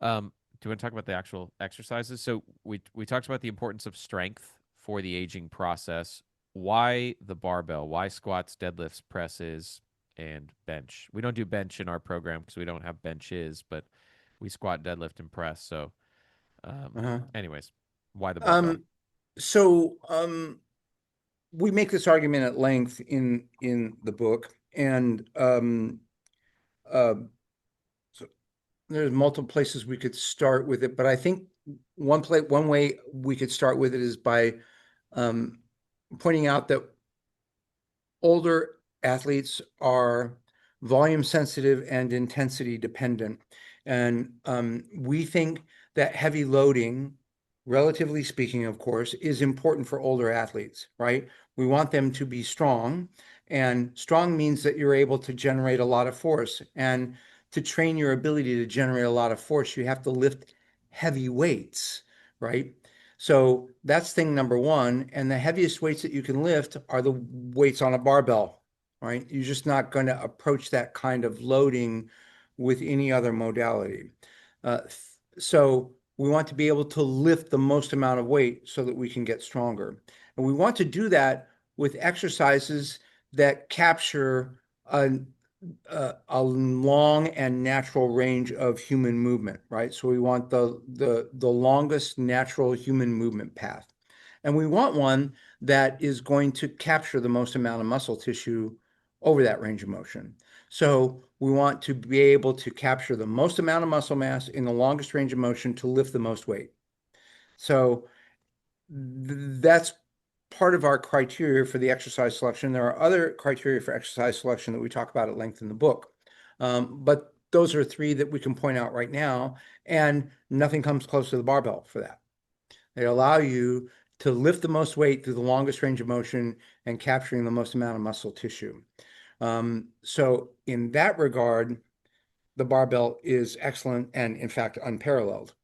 Do you want to talk about the actual exercises? So we talked about the importance of strength for the aging process. Why the barbell? Why squats, deadlifts, presses, and bench? We don't do bench in our program because we don't have benches, but we squat, deadlift, and press. So, Uh-huh. anyways, why the barbell? So we make this argument at length in the book, and uh, so there's multiple places we could start with it, but I think one way we could start with it is by um, pointing out that older athletes are volume sensitive and intensity dependent. And we think that heavy loading, relatively speaking, of course, is important for older athletes, right? We want them to be strong, and strong means that you're able to generate a lot of force. And to train your ability to generate a lot of force, you have to lift heavy weights, right? So that's thing number one. And the heaviest weights that you can lift are the weights on a barbell, right? You're just not going to approach that kind of loading with any other modality. So we want to be able to lift the most amount of weight so that we can get stronger. And we want to do that with exercises that capture a long and natural range of human movement, right? So we want the longest natural human movement path. And we want one that is going to capture the most amount of muscle tissue over that range of motion. So we want to be able to capture the most amount of muscle mass in the longest range of motion to lift the most weight. So that's part of our criteria for the exercise selection. There are other criteria for exercise selection that we talk about at length in the book. But those are three that we can point out right now, and nothing comes close to the barbell for that. They allow you to lift the most weight through the longest range of motion and capturing the most amount of muscle tissue. So in that regard, the barbell is excellent and in fact unparalleled.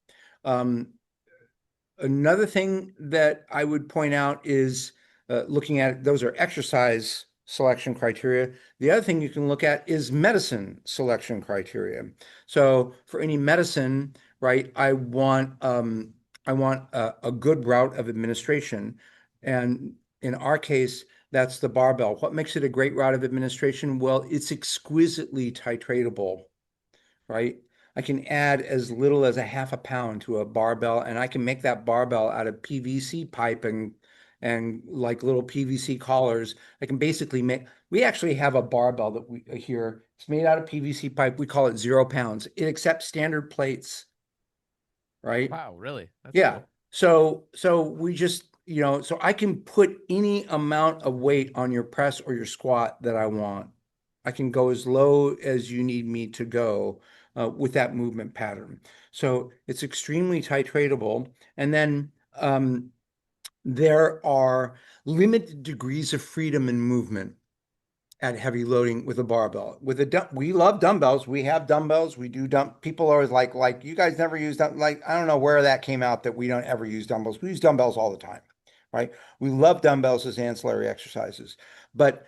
Another thing that I would point out is looking at those are exercise selection criteria. The other thing you can look at is medicine selection criteria. So for any medicine, right, I want a good route of administration, and in our case, that's the barbell. What makes it a great route of administration? Well, it's exquisitely titratable, right? I can add as little as a half a pound to a barbell, and I can make that barbell out of PVC pipe and like little PVC collars. I can basically make. We actually have a barbell that we here. It's made out of PVC pipe. We call it 0 pounds. It accepts standard plates, right? Wow, really? That's Yeah. cool. So we just, so I can put any amount of weight on your press or your squat that I want. I can go as low as you need me to go with that movement pattern. So it's extremely titratable. And then there are limited degrees of freedom in movement at heavy loading with a barbell. We love dumbbells. We have dumbbells. We do people are like you guys never use them. Like, I don't know where that came out that we don't ever use dumbbells. We use dumbbells all the time, right? We love dumbbells as ancillary exercises. But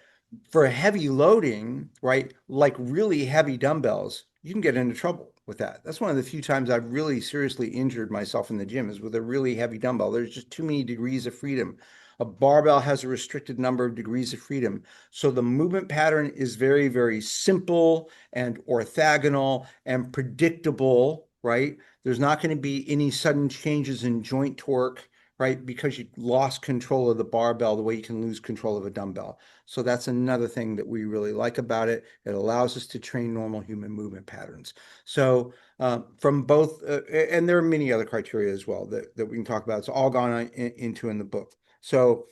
for heavy loading, right, like really heavy dumbbells, you can get into trouble with that. That's one of the few times I've really seriously injured myself in the gym is with a really heavy dumbbell. There's just too many degrees of freedom. A barbell has a restricted number of degrees of freedom. So the movement pattern is very, very simple and orthogonal and predictable, right? There's not going to be any sudden changes in joint torque, right? Because you lost control of the barbell the way you can lose control of a dumbbell. So that's another thing that we really like about it. It allows us to train normal human movement patterns. So from both, and there are many other criteria as well that we can talk about. It's all gone into in the book. So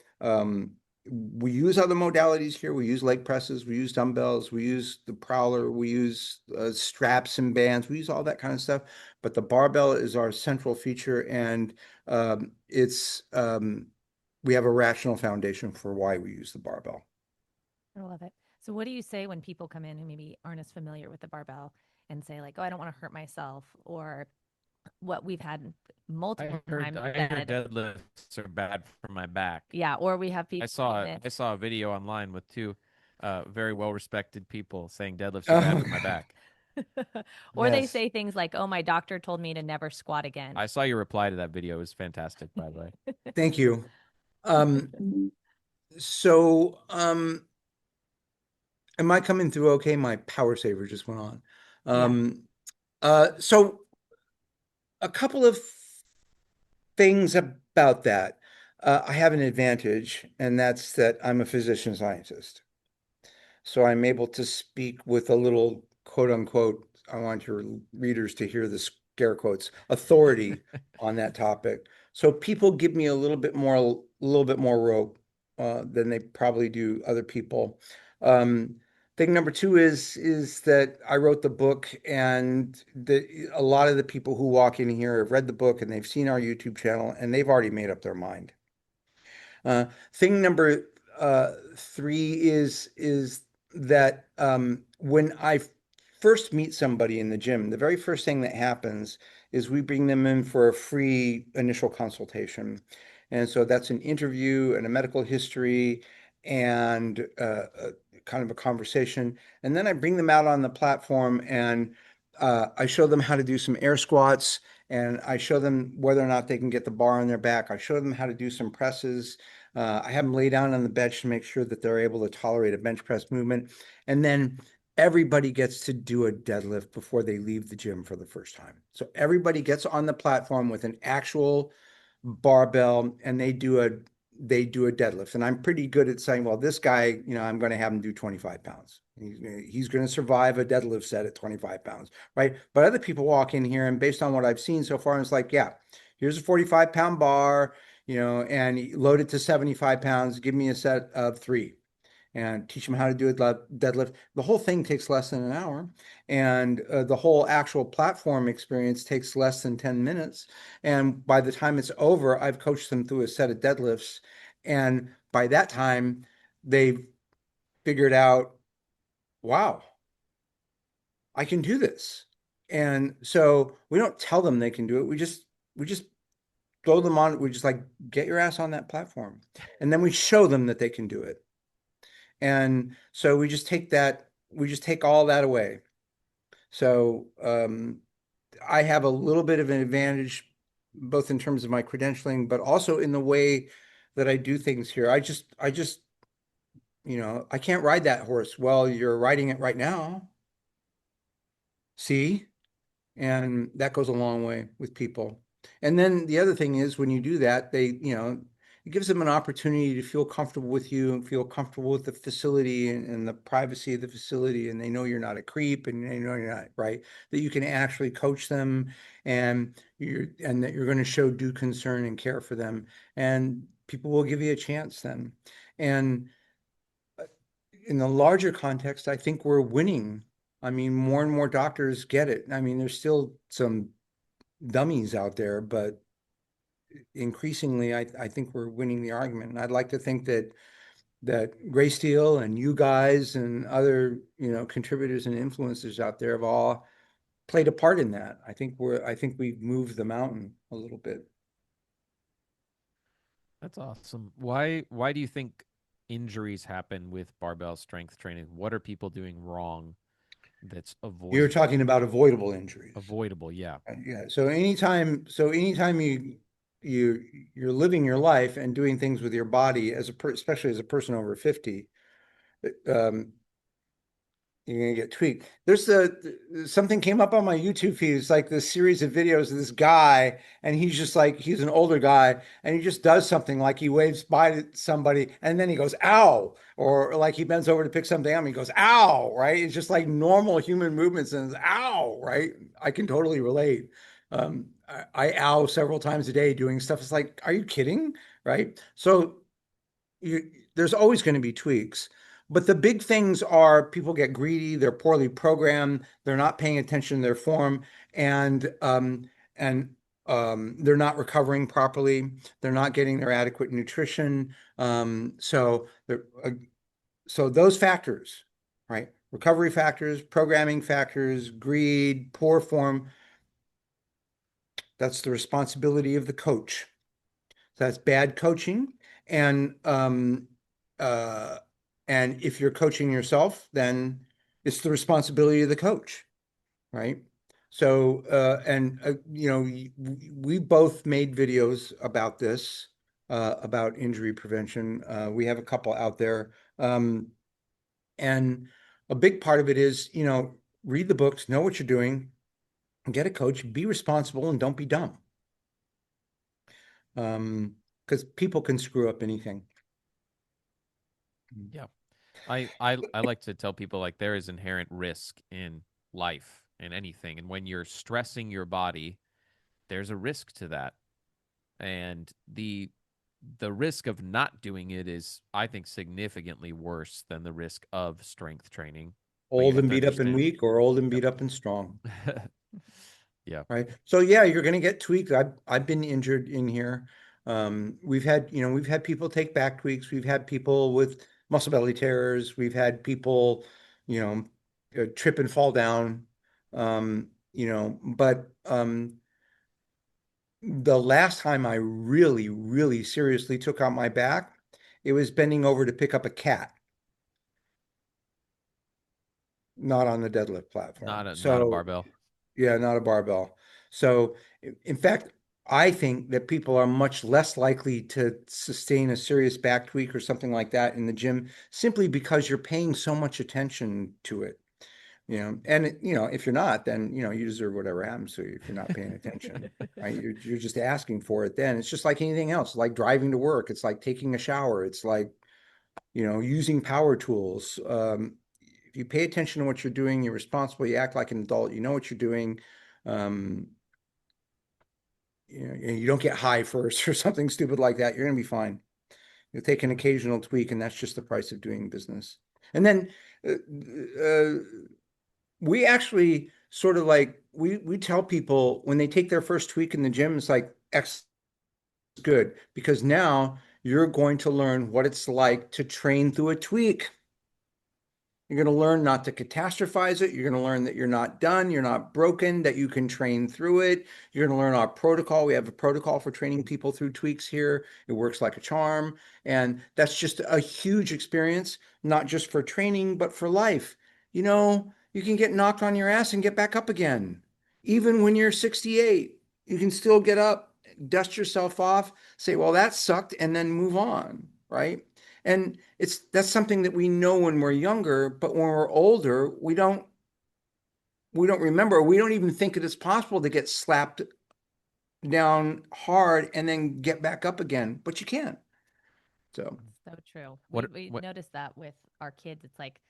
we use other modalities here. We use leg presses, we use dumbbells, we use the prowler, we use straps and bands, we use all that kind of stuff. But the barbell is our central feature, and we have a rational foundation for why we use the barbell. I love it. So what do you say when people come in who maybe aren't as familiar with the barbell and say like, oh, I don't want to hurt myself, or what we've had multiple times I heard said, deadlifts are bad for my back. yeah, or we have people I saw a video online with two very well respected people saying deadlifts are bad for my back. or they Yes. say things like, oh, my doctor told me to never squat again. I saw your reply to that video. It was fantastic, by the way. Thank you. Um, so, am I coming through okay? My power saver just went on. Yeah. So a couple of things about that. I have an advantage, and that's that I'm a physician scientist. So I'm able to speak with a little quote unquote, I want your readers to hear the scare quotes, authority on that topic. So people give me a little bit more rope than they probably do other people. Um, Thing number two is that I wrote the book, and a lot of the people who walk in here have read the book and they've seen our YouTube channel and they've already made up their mind. Thing number three is that when I first meet somebody in the gym, the very first thing that happens is we bring them in for a free initial consultation. And so that's an interview and a medical history and kind of a conversation. And then I bring them out on the platform and I show them how to do some air squats, and I show them whether or not they can get the bar on their back. I show them how to do some presses. I have them lay down on the bench to make sure that they're able to tolerate a bench press movement. And then everybody gets to do a deadlift before they leave the gym for the first time. So everybody gets on the platform with an actual barbell and they do a deadlift. And I'm pretty good at saying, well, this guy, I'm going to have him do 25 pounds. He's going to survive a deadlift set at 25 pounds, right? But other people walk in here, and based on what I've seen so far, it's like, yeah, here's a 45-pound bar, and load it to 75 pounds, give me a set of three and teach them how to do a deadlift. The whole thing takes less than an hour, and the whole actual platform experience takes less than 10 minutes. And by the time it's over, I've coached them through a set of deadlifts. And by that time, they've figured out, wow, I can do this. And so we don't tell them they can do it. We just throw them on. We just like, get your ass on that platform. And then we show them that they can do it. And so we just take all that away. So I have a little bit of an advantage, both in terms of my credentialing, but also in the way that I do things here. I just, I can't ride that horse. Well, you're riding it right now. See? And that goes a long way with people. And then the other thing is when you do that, it gives them an opportunity to feel comfortable with you and feel comfortable with the facility and the privacy of the facility. And they know you're not a creep, and they know you're not, right, that you can actually coach them, and that you're going to show due concern and care for them. And people will give you a chance then. And in the larger context, I think we're winning. I mean, more and more doctors get it. I mean, there's still some dummies out there, but increasingly, I think we're winning the argument. And I'd like to think that GraySteel and you guys and other, contributors and influencers out there have all played a part in that. I think we've moved the mountain a little bit. That's awesome. Why do you think injuries happen with barbell strength training? What are people doing wrong that's You're talking about avoidable injuries. avoidable? Yeah. Yeah. So anytime you're living your life and doing things with your body especially as a person over 50, um, you're gonna get tweaked. Something came up on my YouTube feed. It's like this series of videos of this guy, and he's an older guy, and he just does something like he waves by to somebody, and then he goes, ow, or like he bends over to pick something up, and he goes, ow, right? It's just like normal human movements, and it's, ow, right? I can totally relate. I ow several times a day doing stuff. It's like, are you kidding? Right? So there's always going to be tweaks. But the big things are people get greedy, they're poorly programmed, they're not paying attention to their form, and they're not recovering properly, they're not getting their adequate nutrition. So those factors, right? Recovery factors, programming factors, greed, poor form, that's the responsibility of the coach. So that's bad coaching. And uh, and if you're coaching yourself, then it's the responsibility of the coach, right? So we both made videos about this. about injury prevention. We have a couple out there. And a big part of it is, read the books, know what you're doing, get a coach, be responsible, and don't be dumb. Because people can screw up anything. Yeah. I like to tell people like there is inherent risk in life and anything. And when you're stressing your body, there's a risk to that. And the risk of not doing it is, I think, significantly worse than the risk of strength training. But you Old have and to beat up and understand. weak, or old and Yep. beat up and strong. Yeah. Right. So yeah, you're going to get tweaked. I've been injured in here. We've had people take back tweaks. We've had people with muscle belly tears. We've had people, trip and fall down. But the last time I really, really seriously took out my back, it was bending over to pick up a cat, not on the deadlift platform. Not a So barbell. yeah, not a barbell. So, in fact, I think that people are much less likely to sustain a serious back tweak or something like that in the gym simply because you're paying so much attention to it. If you're not, then you deserve whatever happens to you if you're not paying attention, right? You're just asking for it. Then it's just like anything else, like driving to work. It's like taking a shower. It's like using power tools. If you pay attention to what you're doing, you're responsible, you act like an adult, you know what you're doing. Um, and you don't get high first or something stupid like that, you're going to be fine. You'll take an occasional tweak, and that's just the price of doing business. And then we actually sort of like we tell people when they take their first tweak in the gym, it's like X good because now you're going to learn what it's like to train through a tweak. You're going to learn not to catastrophize it. You're going to learn that you're not done, you're not broken, that you can train through it. You're going to learn our protocol. We have a protocol for training people through tweaks here. It works like a charm. And that's just a huge experience, not just for training, but for life. You can get knocked on your ass and get back up again. Even when you're 68, you can still get up, dust yourself off, say, well, that sucked, and then move on, right? And that's something that we know when we're younger, but when we're older, we don't remember. We don't even think it is possible to get slapped down hard and then get back up again, but you can. So So true. We What we what notice that with our kids. It's like,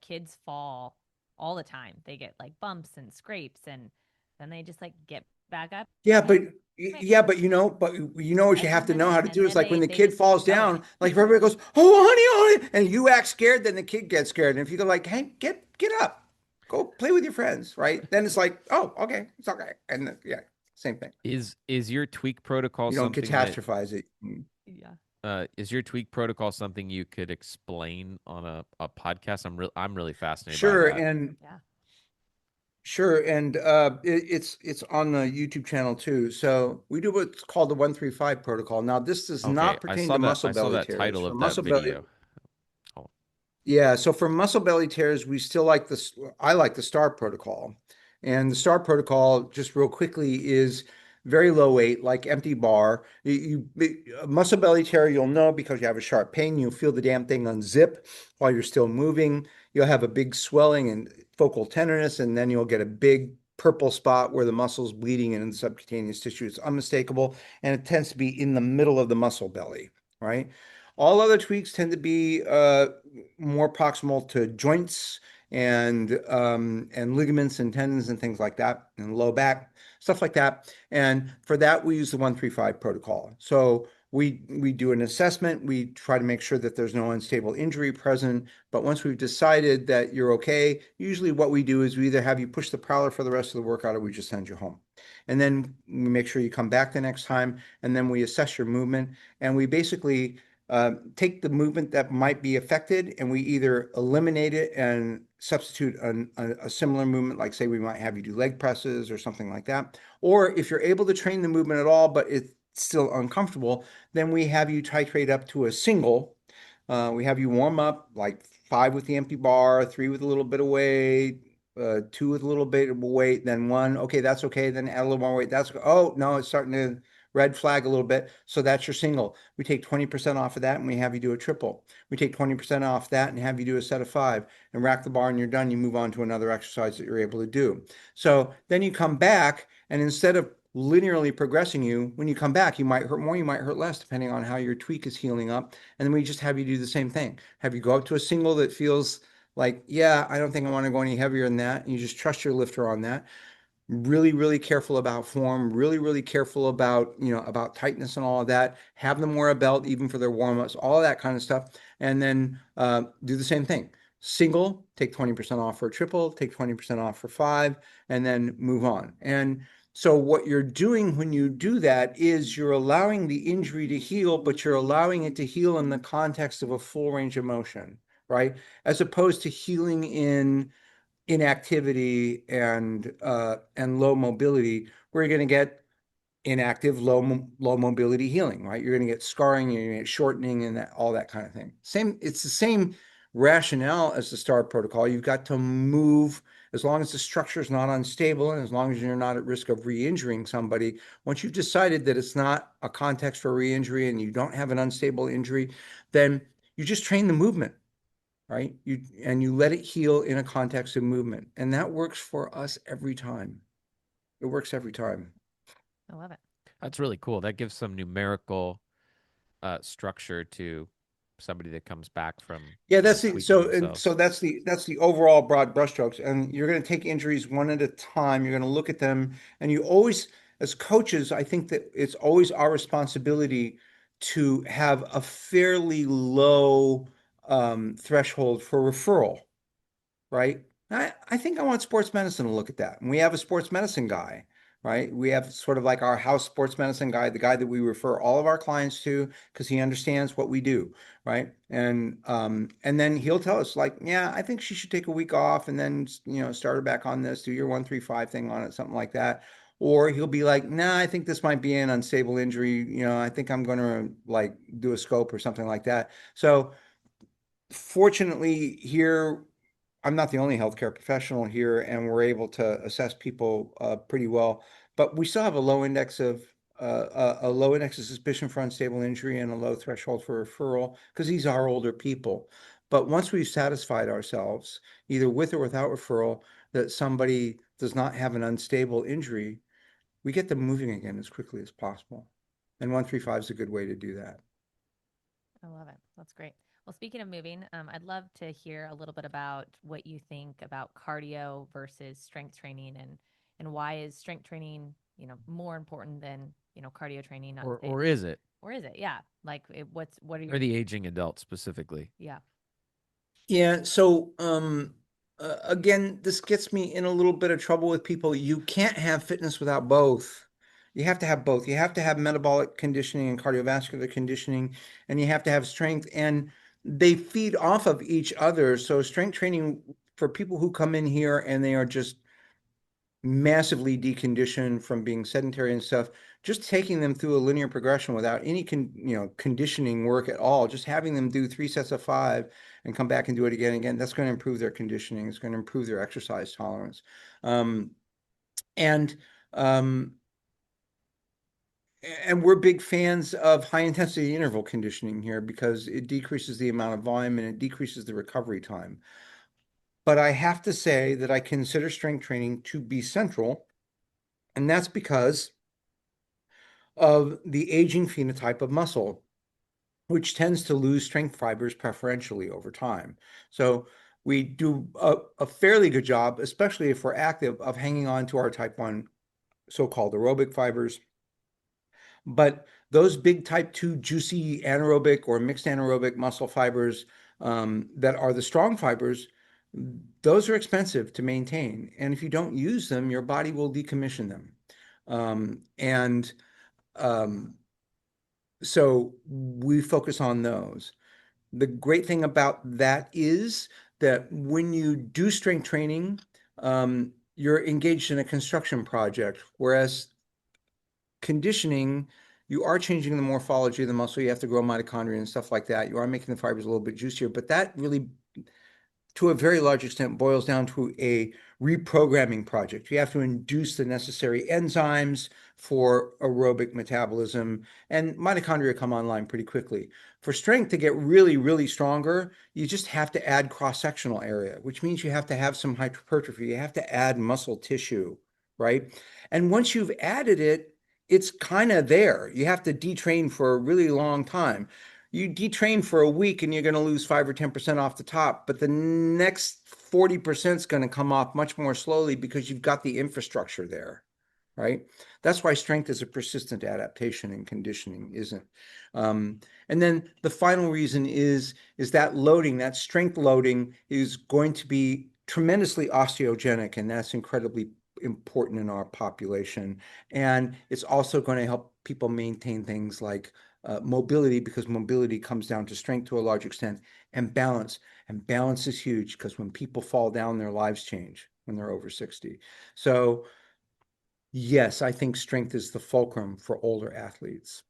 kids fall all the time. They get like bumps and scrapes and then they just like get back up yeah, and but they quick. what you And have to know then how to and do is then like when they the they kid just falls keep going. down, like if everybody goes, "Oh, honey, honey," and you act scared, then the kid gets scared. And if you go like, "Hey, get up, go play with your friends," right? Then it's like, "Oh, okay, it's okay," and yeah, same thing. is your tweak protocol You don't something that catastrophize it. Mm. Yeah. is your tweak protocol something you could explain on a podcast? I'm really fascinated by Sure, that. and Yeah. sure, and it's on the YouTube channel too. So we do what's called the 135 protocol. Now, this does Okay, not pertain to muscle I saw belly that tears. title For of that muscle belly, video. Oh, yeah. So for muscle belly tears, we still like this. I like the STAR protocol, and the STAR protocol, just real quickly, is very low weight, like empty bar. A muscle belly tear, you'll know because you have a sharp pain. You'll feel the damn thing unzip while you're still moving. You'll have a big swelling and focal tenderness, and then you'll get a big purple spot where the muscle's bleeding and in the subcutaneous tissue. It's unmistakable, and it tends to be in the middle of the muscle belly, right? All other tweaks tend to be more proximal to joints and ligaments and tendons and things like that, and low back, stuff like that. And for that, we use the 135 protocol. So we do an assessment. We try to make sure that there's no unstable injury present. But once we've decided that you're okay, usually what we do is we either have you push the prowler for the rest of the workout or we just send you home. And then we make sure you come back the next time, and then we assess your movement, and we basically take the movement that might be affected and we either eliminate it and substitute a similar movement, like say we might have you do leg presses or something like that. Or if you're able to train the movement at all, but it's still uncomfortable, then we have you titrate up to a single. We have you warm up like 5 with the empty bar, 3 with a little bit of weight, 2 with a little bit of weight, then 1. Okay, that's okay. Then add a little more weight. Oh, no, it's starting to red flag a little bit. So that's your single. We take 20% off of that and we have you do a triple. We take 20% off that and have you do a set of 5 and rack the bar and you're done. You move on to another exercise that you're able to do. So then you come back, and instead of linearly progressing you, when you come back, you might hurt more, you might hurt less, depending on how your tweak is healing up. And then we just have you do the same thing. Have you go up to a single that feels like, yeah, I don't think I want to go any heavier than that. And you just trust your lifter on that. Really, really careful about form, really, really careful about, about tightness and all of that. Have them wear a belt even for their warm-ups, all of that kind of stuff. And then do the same thing. Single, take 20% off for a triple, take 20% off for 5, and then move on. And so what you're doing when you do that is you're allowing the injury to heal, but you're allowing it to heal in the context of a full range of motion, right? As opposed to healing in inactivity and low mobility, where you're going to get inactive, low mobility healing, right? You're going to get scarring, you're going to get shortening, and all that kind of thing. It's the same rationale as the STAR protocol. You've got to move as long as the structure is not unstable and as long as you're not at risk of re-injuring somebody. Once you've decided that it's not a context for re-injury and you don't have an unstable injury, then you just train the movement, right? You let it heal in a context of movement. And that works for us every time. It works every time. I love it. That's really cool. That gives some numerical structure to somebody that comes back from that's tweaking the themselves. that's the overall broad brushstrokes. And you're going to take injuries one at a time. You're going to look at them, and you always, as coaches, I think that it's always our responsibility to have a fairly low threshold for referral, right? I think I want sports medicine to look at that. And we have a sports medicine guy, right? We have sort of like our house sports medicine guy, the guy that we refer all of our clients to because he understands what we do, right? And then he'll tell us like, yeah, I think she should take a week off and then, start her back on this, do your 1-3-5 thing on it, something like that. Or he'll be like, nah, I think this might be an unstable injury. I think I'm going to like do a scope or something like that. So fortunately here, I'm not the only healthcare professional here, and we're able to assess people pretty well. But we still have a low index of suspicion for unstable injury and a low threshold for referral because these are older people. But once we've satisfied ourselves, either with or without referral, that somebody does not have an unstable injury, we get them moving again as quickly as possible. And 1-3-5 is a good way to do that. I love it. That's great. Well, speaking of moving, I'd love to hear a little bit about what you think about cardio versus strength training, and why is strength training, more important than, cardio training? Or is it? Or is it? Yeah. Like what are you? Or the aging adult specifically? Yeah. Yeah. So, again, this gets me in a little bit of trouble with people. You can't have fitness without both. You have to have both. You have to have metabolic conditioning and cardiovascular conditioning, and you have to have strength, and they feed off of each other. So strength training for people who come in here and they are just massively deconditioned from being sedentary and stuff, just taking them through a linear progression without any conditioning work at all, just having them do 3 sets of 5 and come back and do it again and again, that's going to improve their conditioning. It's going to improve their exercise tolerance. And we're big fans of high intensity interval conditioning here because it decreases the amount of volume and it decreases the recovery time. But I have to say that I consider strength training to be central, and that's because of the aging phenotype of muscle, which tends to lose strength fibers preferentially over time. So we do a fairly good job, especially if we're active, of hanging on to our type 1 so-called aerobic fibers. But those big type 2 juicy anaerobic or mixed anaerobic muscle fibers that are the strong fibers, those are expensive to maintain. And if you don't use them, your body will decommission them. So we focus on those. The great thing about that is that when you do strength training, you're engaged in a construction project, whereas conditioning, you are changing the morphology of the muscle. You have to grow mitochondria and stuff like that. You are making the fibers a little bit juicier, but that really, to a very large extent, boils down to a reprogramming project. You have to induce the necessary enzymes for aerobic metabolism, and mitochondria come online pretty quickly. For strength to get really, really stronger, you just have to add cross-sectional area, which means you have to have some hypertrophy. You have to add muscle tissue, right? And once you've added it, it's kind of there. You have to detrain for a really long time. You detrain for a week and you're going to lose 5 or 10% off the top, but the next 40% is going to come off much more slowly because you've got the infrastructure there, right? That's why strength is a persistent adaptation and conditioning isn't. And then the final reason is that loading, that strength loading is going to be tremendously osteogenic, and that's incredibly important in our population. And it's also going to help people maintain things like mobility, because mobility comes down to strength to a large extent, and balance. And balance is huge because when people fall down, their lives change when they're over 60. So yes, I think strength is the fulcrum for older athletes.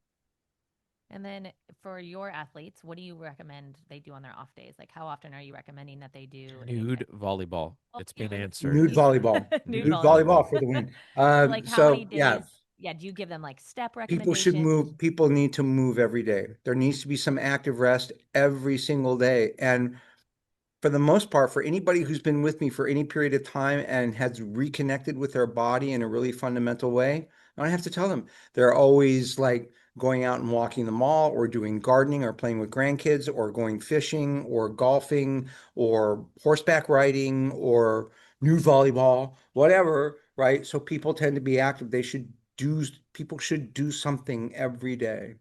And then for your athletes, what do you recommend they do on their off days? Like, how often are you recommending that they do Nude volleyball. Oh, It's been nude. answered. Nude volleyball. Nude Nude volleyball. volleyball for the win. So, like, how many So yeah, days? Yeah, do you give them like step people should recommendations? move. People need to move every day. There needs to be some active rest every single day. And for the most part, for anybody who's been with me for any period of time and has reconnected with their body in a really fundamental way, I don't have to tell them. They're always like going out and walking the mall or doing gardening or playing with grandkids or going fishing or golfing or horseback riding or nude volleyball, whatever, right? So people tend to be active. People should do something every day.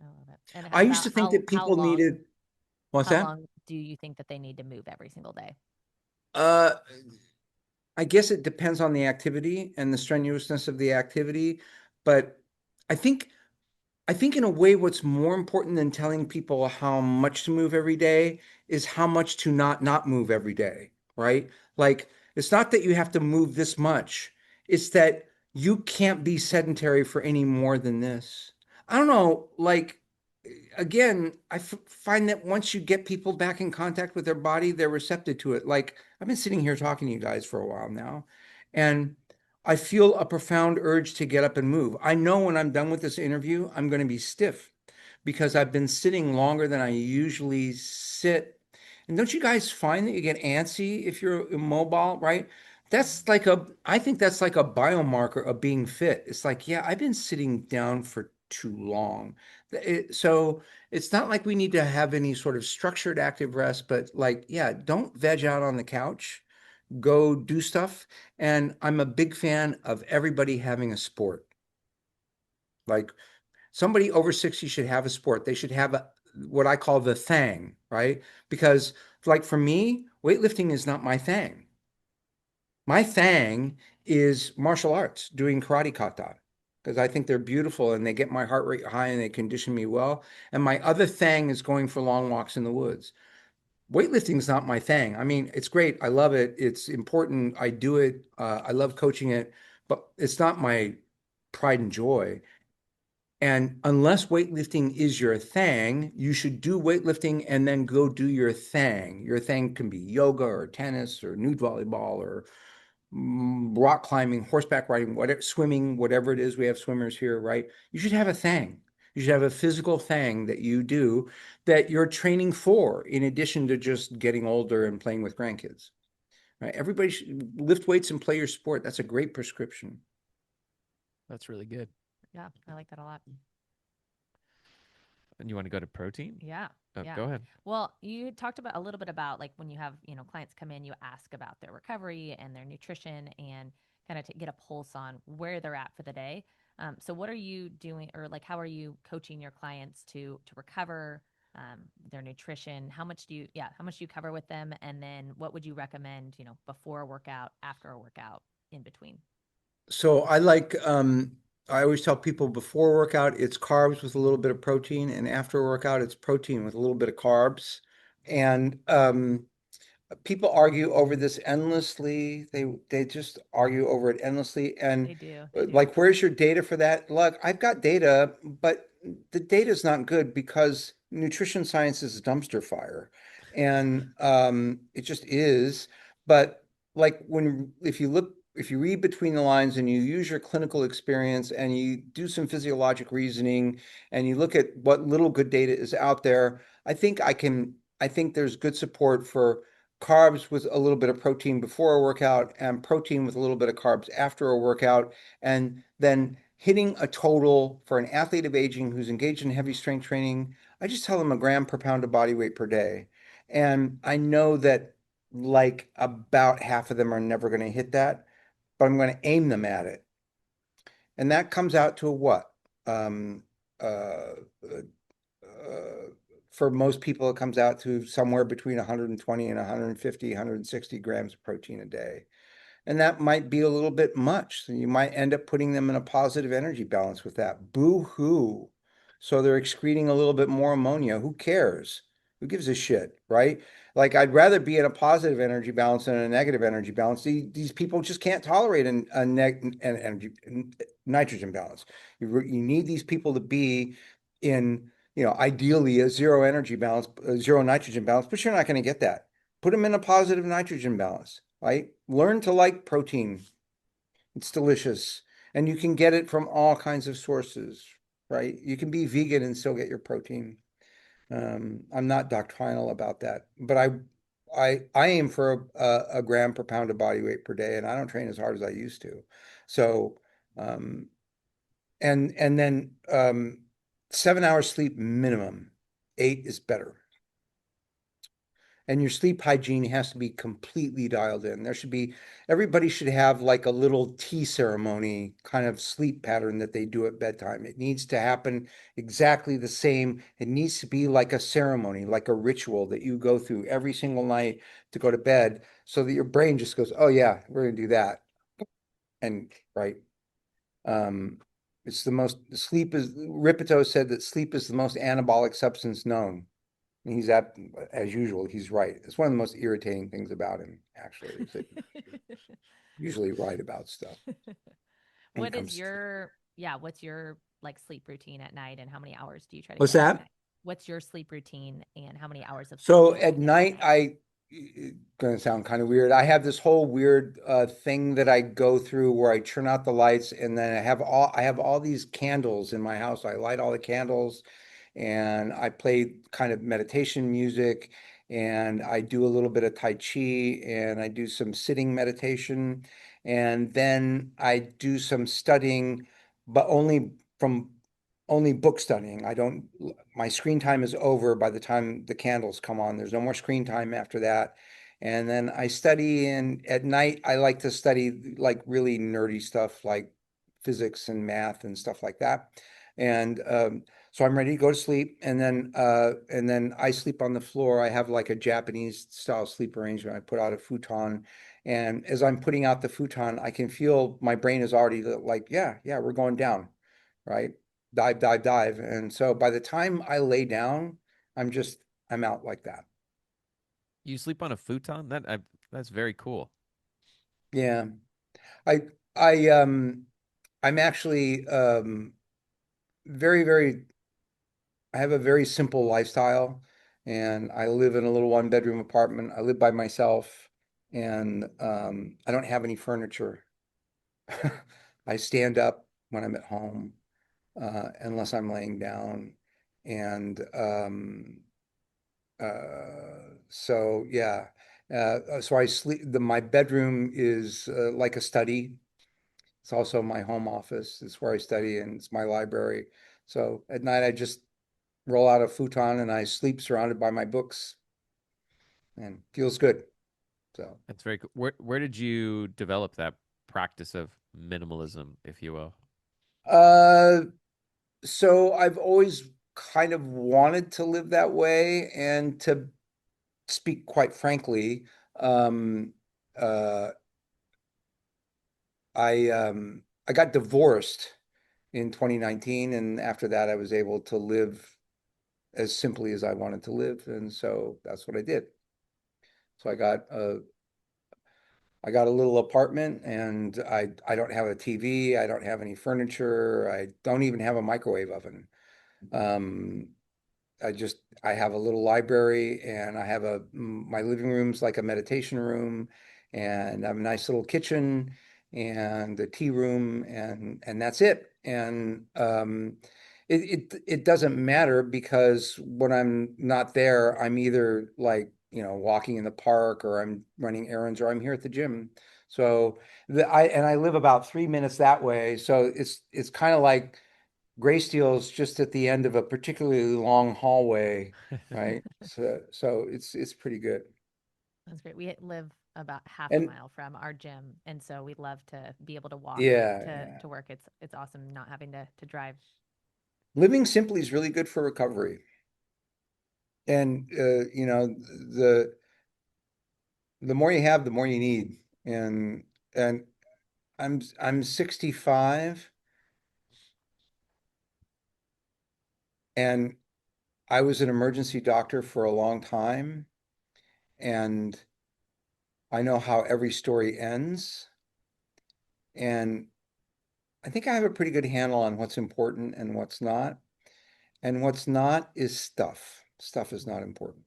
I love it. And I used about to think that how people long? needed, what's How that? long do you think that they need to move every single day? Uh, I guess it depends on the activity and the strenuousness of the activity, but I think I think in a way what's more important than telling people how much to move every day is how much to not move every day, right? Like it's not that you have to move this much, it's that you can't be sedentary for any more than this. I don't know, like again, find that once you get people back in contact with their body, they're receptive to it. Like I've been sitting here talking to you guys for a while now, and I feel a profound urge to get up and move. I know when I'm done with this interview, I'm going to be stiff because I've been sitting longer than I usually sit. And don't you guys find that you get antsy if you're immobile, right? I think that's like a biomarker of being fit. It's like, yeah, I've been sitting down for too long. So it's not like we need to have any sort of structured active rest, but like, yeah, don't veg out on the couch, go do stuff. And I'm a big fan of everybody having a sport. Like somebody over 60 should have a sport. They should have what I call the thing, right? Because like for me, weightlifting is not my thing. My thing is martial arts, doing karate kata, because I think they're beautiful and they get my heart rate high and they condition me well. And my other thing is going for long walks in the woods. Weightlifting is not my thing. I mean, it's great. I love it. It's important. I do it. I love coaching it, but it's not my pride and joy. And unless weightlifting is your thing, you should do weightlifting and then go do your thing. Your thing can be yoga or tennis or nude volleyball or rock climbing, horseback riding, whatever, swimming, whatever it is. We have swimmers here, right? You should have a thing. You should have a physical thing that you do that you're training for, in addition to just getting older and playing with grandkids. Right? Everybody should lift weights and play your sport. That's a great prescription. That's really good. Yeah, I like that a lot. And you want to go to protein? Yeah. Yeah. Go ahead. Well, you talked about a little bit about like when you have, clients come in, you ask about their recovery and their nutrition and kind of to get a pulse on where they're at for the day. So what are you doing, or like how are you coaching your clients to recover their nutrition? How much do you cover with them? And then what would you recommend, before a workout, after a workout, in between? So I always tell people before workout, it's carbs with a little bit of protein, and after a workout, it's protein with a little bit of carbs. And people argue over this endlessly. They just argue over it endlessly. And They do. They do. like, where's your data for that? Look, I've got data, but the data is not good because nutrition science is a dumpster fire, and it just is. But like if you look if you read between the lines and you use your clinical experience and you do some physiologic reasoning and you look at what little good data is out there, I think there's good support for carbs with a little bit of protein before a workout and protein with a little bit of carbs after a workout, and then hitting a total for an athlete of aging who's engaged in heavy strength training. I just tell them a gram per pound of body weight per day. And I know that like about half of them are never going to hit that, but I'm going to aim them at it. And that comes out to a what? Um, uh, for most people, it comes out to somewhere between 120 and 150, 160 grams of protein a day. And that might be a little bit much. So you might end up putting them in a positive energy balance with that. Boo-hoo. So they're excreting a little bit more ammonia. Who cares? Who gives a shit, right? Like I'd rather be in a positive energy balance than a negative energy balance. These people just can't tolerate an energy nitrogen balance. You need these people to be in, ideally a zero energy balance, a zero nitrogen balance, but you're not going to get that. Put them in a positive nitrogen balance, right? Learn to like protein. It's delicious. And you can get it from all kinds of sources, right? You can be vegan and still get your protein. I'm not doctrinal about that, but I aim for a gram per pound of body weight per day, and I don't train as hard as I used to. So, um, and then 7 hours sleep minimum. 8 is better. And your sleep hygiene has to be completely dialed in. Everybody should have like a little tea ceremony kind of sleep pattern that they do at bedtime. It needs to happen exactly the same. It needs to be like a ceremony, like a ritual that you go through every single night to go to bed so that your brain just goes, oh yeah, we're going to do that. And right. Ripito said that sleep is the most anabolic substance known. As usual, he's right. It's one of the most irritating things about him, actually, is that he's usually right about stuff. What is what's your like sleep routine at night, and how many hours do you try to What's get at that? night? What's your sleep routine and how many hours of sleep do So you try at to get at night, night? it's going to sound kind of weird. I have this whole weird thing that I go through where I turn out the lights and then I have all these candles in my house. I light all the candles and I play kind of meditation music and I do a little bit of Tai Chi and I do some sitting meditation and then I do some studying, but only book studying. My screen time is over by the time the candles come on. There's no more screen time after that. And then I study, and at night I like to study like really nerdy stuff like physics and math and stuff like that. And so I'm ready to go to sleep, and then I sleep on the floor. I have like a Japanese style sleep arrangement. I put out a futon, and as I'm putting out the futon, I can feel my brain is already like, yeah, yeah, we're going down, right? Dive, dive, dive. And so by the time I lay down, I'm out like that. You sleep on a futon? That's very cool. Yeah. I I I'm actually very, very I have a very simple lifestyle and I live in a little one bedroom apartment. I live by myself and I don't have any furniture. I stand up when I'm at home, unless I'm laying down. And so yeah. So my bedroom is like a study. It's also my home office. It's where I study and it's my library. So at night I just roll out a futon and I sleep surrounded by my books and feels good. So That's very cool. Where did you develop that practice of minimalism, if you will? uh so I've always kind of wanted to live that way, and to speak quite frankly, um uh I got divorced in 2019, and after that I was able to live as simply as I wanted to live, and so that's what I did. So I got a little apartment, and I don't have a TV, I don't have any furniture, I don't even have a microwave oven. Um, I have a little library, and my living room's like a meditation room, and I have a nice little kitchen, and a tea room, and that's it. And it doesn't matter because when I'm not there, I'm either like, walking in the park, or I'm running errands, or I'm here at the gym. So I live about 3 minutes that way. So it's kind of like GraySteel is just at the end of a particularly long hallway, right? So it's pretty good. That's great. We live about half a And mile from our gym, and so we love to be able to walk yeah, to yeah. to work. It's awesome not having to drive. Living simply is really good for recovery. And the more you have, the more you need. And I'm 65, and I was an emergency doctor for a long time, and I know how every story ends. And I think I have a pretty good handle on what's important and what's not. And what's not is stuff. Stuff is not important.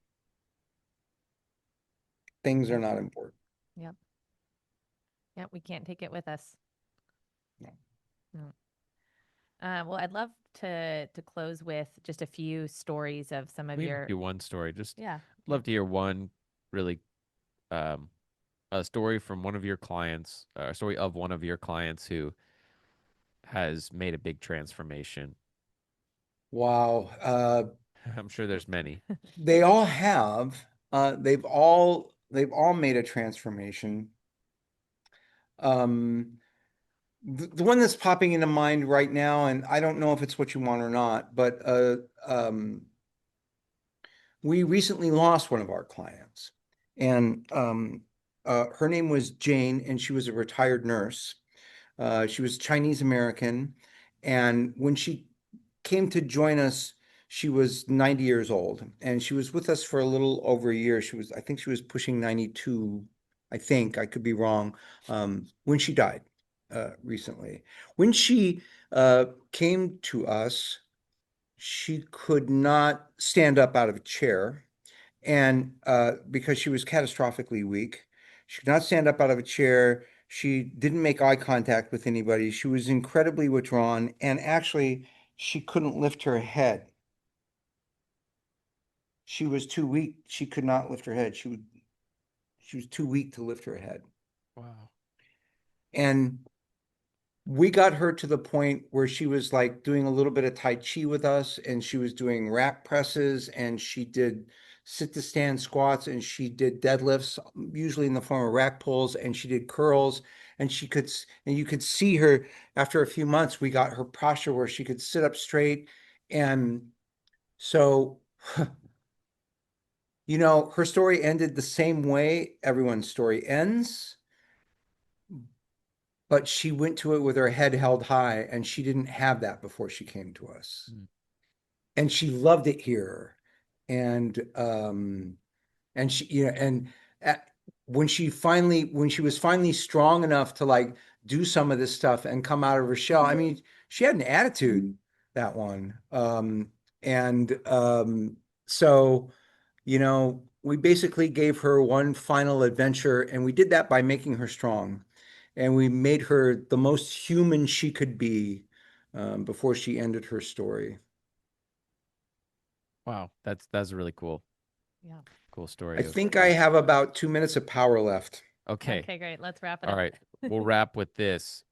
Things are Yep. not important. Yep. Yep. We can't take it with us. No. No. Well, I'd love to close with just a few stories of some of We can your. do one story. Just Yeah. Yeah. love to hear one really um, a story from one of your clients, a story of one of your clients who has made a big transformation. Wow. I'm sure there's many. They all have. They've all made a transformation. Um, the one that's popping into mind right now, and I don't know if it's what you want or not, but we recently lost one of our clients, and her name was Jane, and she was a retired nurse. She was Chinese American, and when she came to join us, she was 90 years old, and she was with us for a little over a year. I think she was pushing 92. I think, I could be wrong, when she died recently. When she came to us, she could not stand up out of a chair, and because she was catastrophically weak, she could not stand up out of a chair. She didn't make eye contact with anybody. She was incredibly withdrawn, and actually, she couldn't lift her head. She was too weak. She could not lift her head. She was too weak to lift her head. Wow. And we got her to the point where she was like doing a little bit of Tai Chi with us, and she was doing rack presses, and she did sit to stand squats, and she did deadlifts, usually in the form of rack pulls, and she did curls. And you could see her after a few months, we got her posture where she could sit up straight. And so, her story ended the same way everyone's story ends, but she went to it with her head held high, and she didn't have that before she came to us. Mm. And she loved it here. And she, when she was finally strong enough to like do some of this stuff and come out of her shell, I mean, she had an attitude, that one. And so, we basically gave her one final adventure, and we did that by making her strong. And we made her the most human she could be, before she ended her story. Wow. That's a really Yeah. cool I story of think I have about 2 minutes of power left. okay. Okay, great. Let's wrap it All up. right. We'll wrap with this.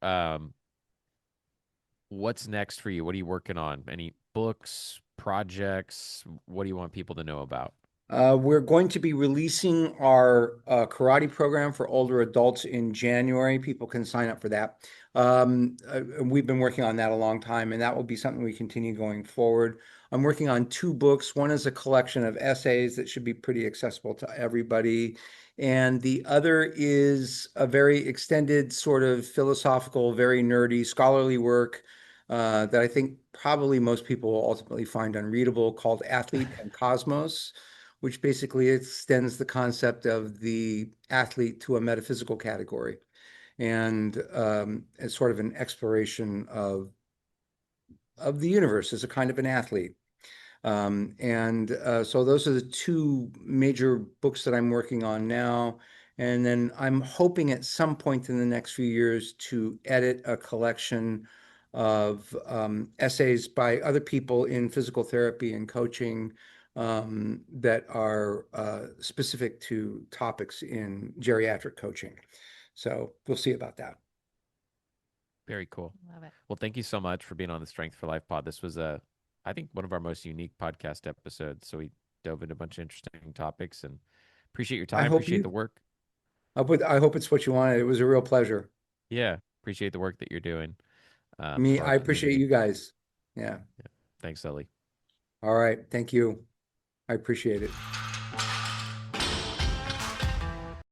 What's next for you? What are you working on? Any books, projects? What do you want people to know about? We're going to be releasing our karate program for older adults in January. People can sign up for that. We've been working on that a long time, and that will be something we continue going forward. I'm working on two books. One is a collection of essays that should be pretty accessible to everybody. And the other is a very extended, sort of philosophical, very nerdy, scholarly work that I think probably most people will ultimately find unreadable, called Athlete and Cosmos, which basically extends the concept of the athlete to a metaphysical category. And it's sort of an exploration of the universe as a kind of an athlete. So those are the two major books that I'm working on now. And then I'm hoping at some point in the next few years to edit a collection of essays by other people in physical therapy and coaching that are specific to topics in geriatric coaching. So we'll see about that. Very cool. Love it. Well, thank you so much for being on the Strength for Life pod. This was I think one of our most unique podcast episodes. So we dove into a bunch of interesting topics and appreciate your I time. hope Appreciate the work. I hope it's what you wanted. It was a real pleasure. Yeah. Appreciate the work that you're doing for I our appreciate community. you guys. Yeah. Yeah. Thanks, Sully. All right. Thank you. I appreciate it.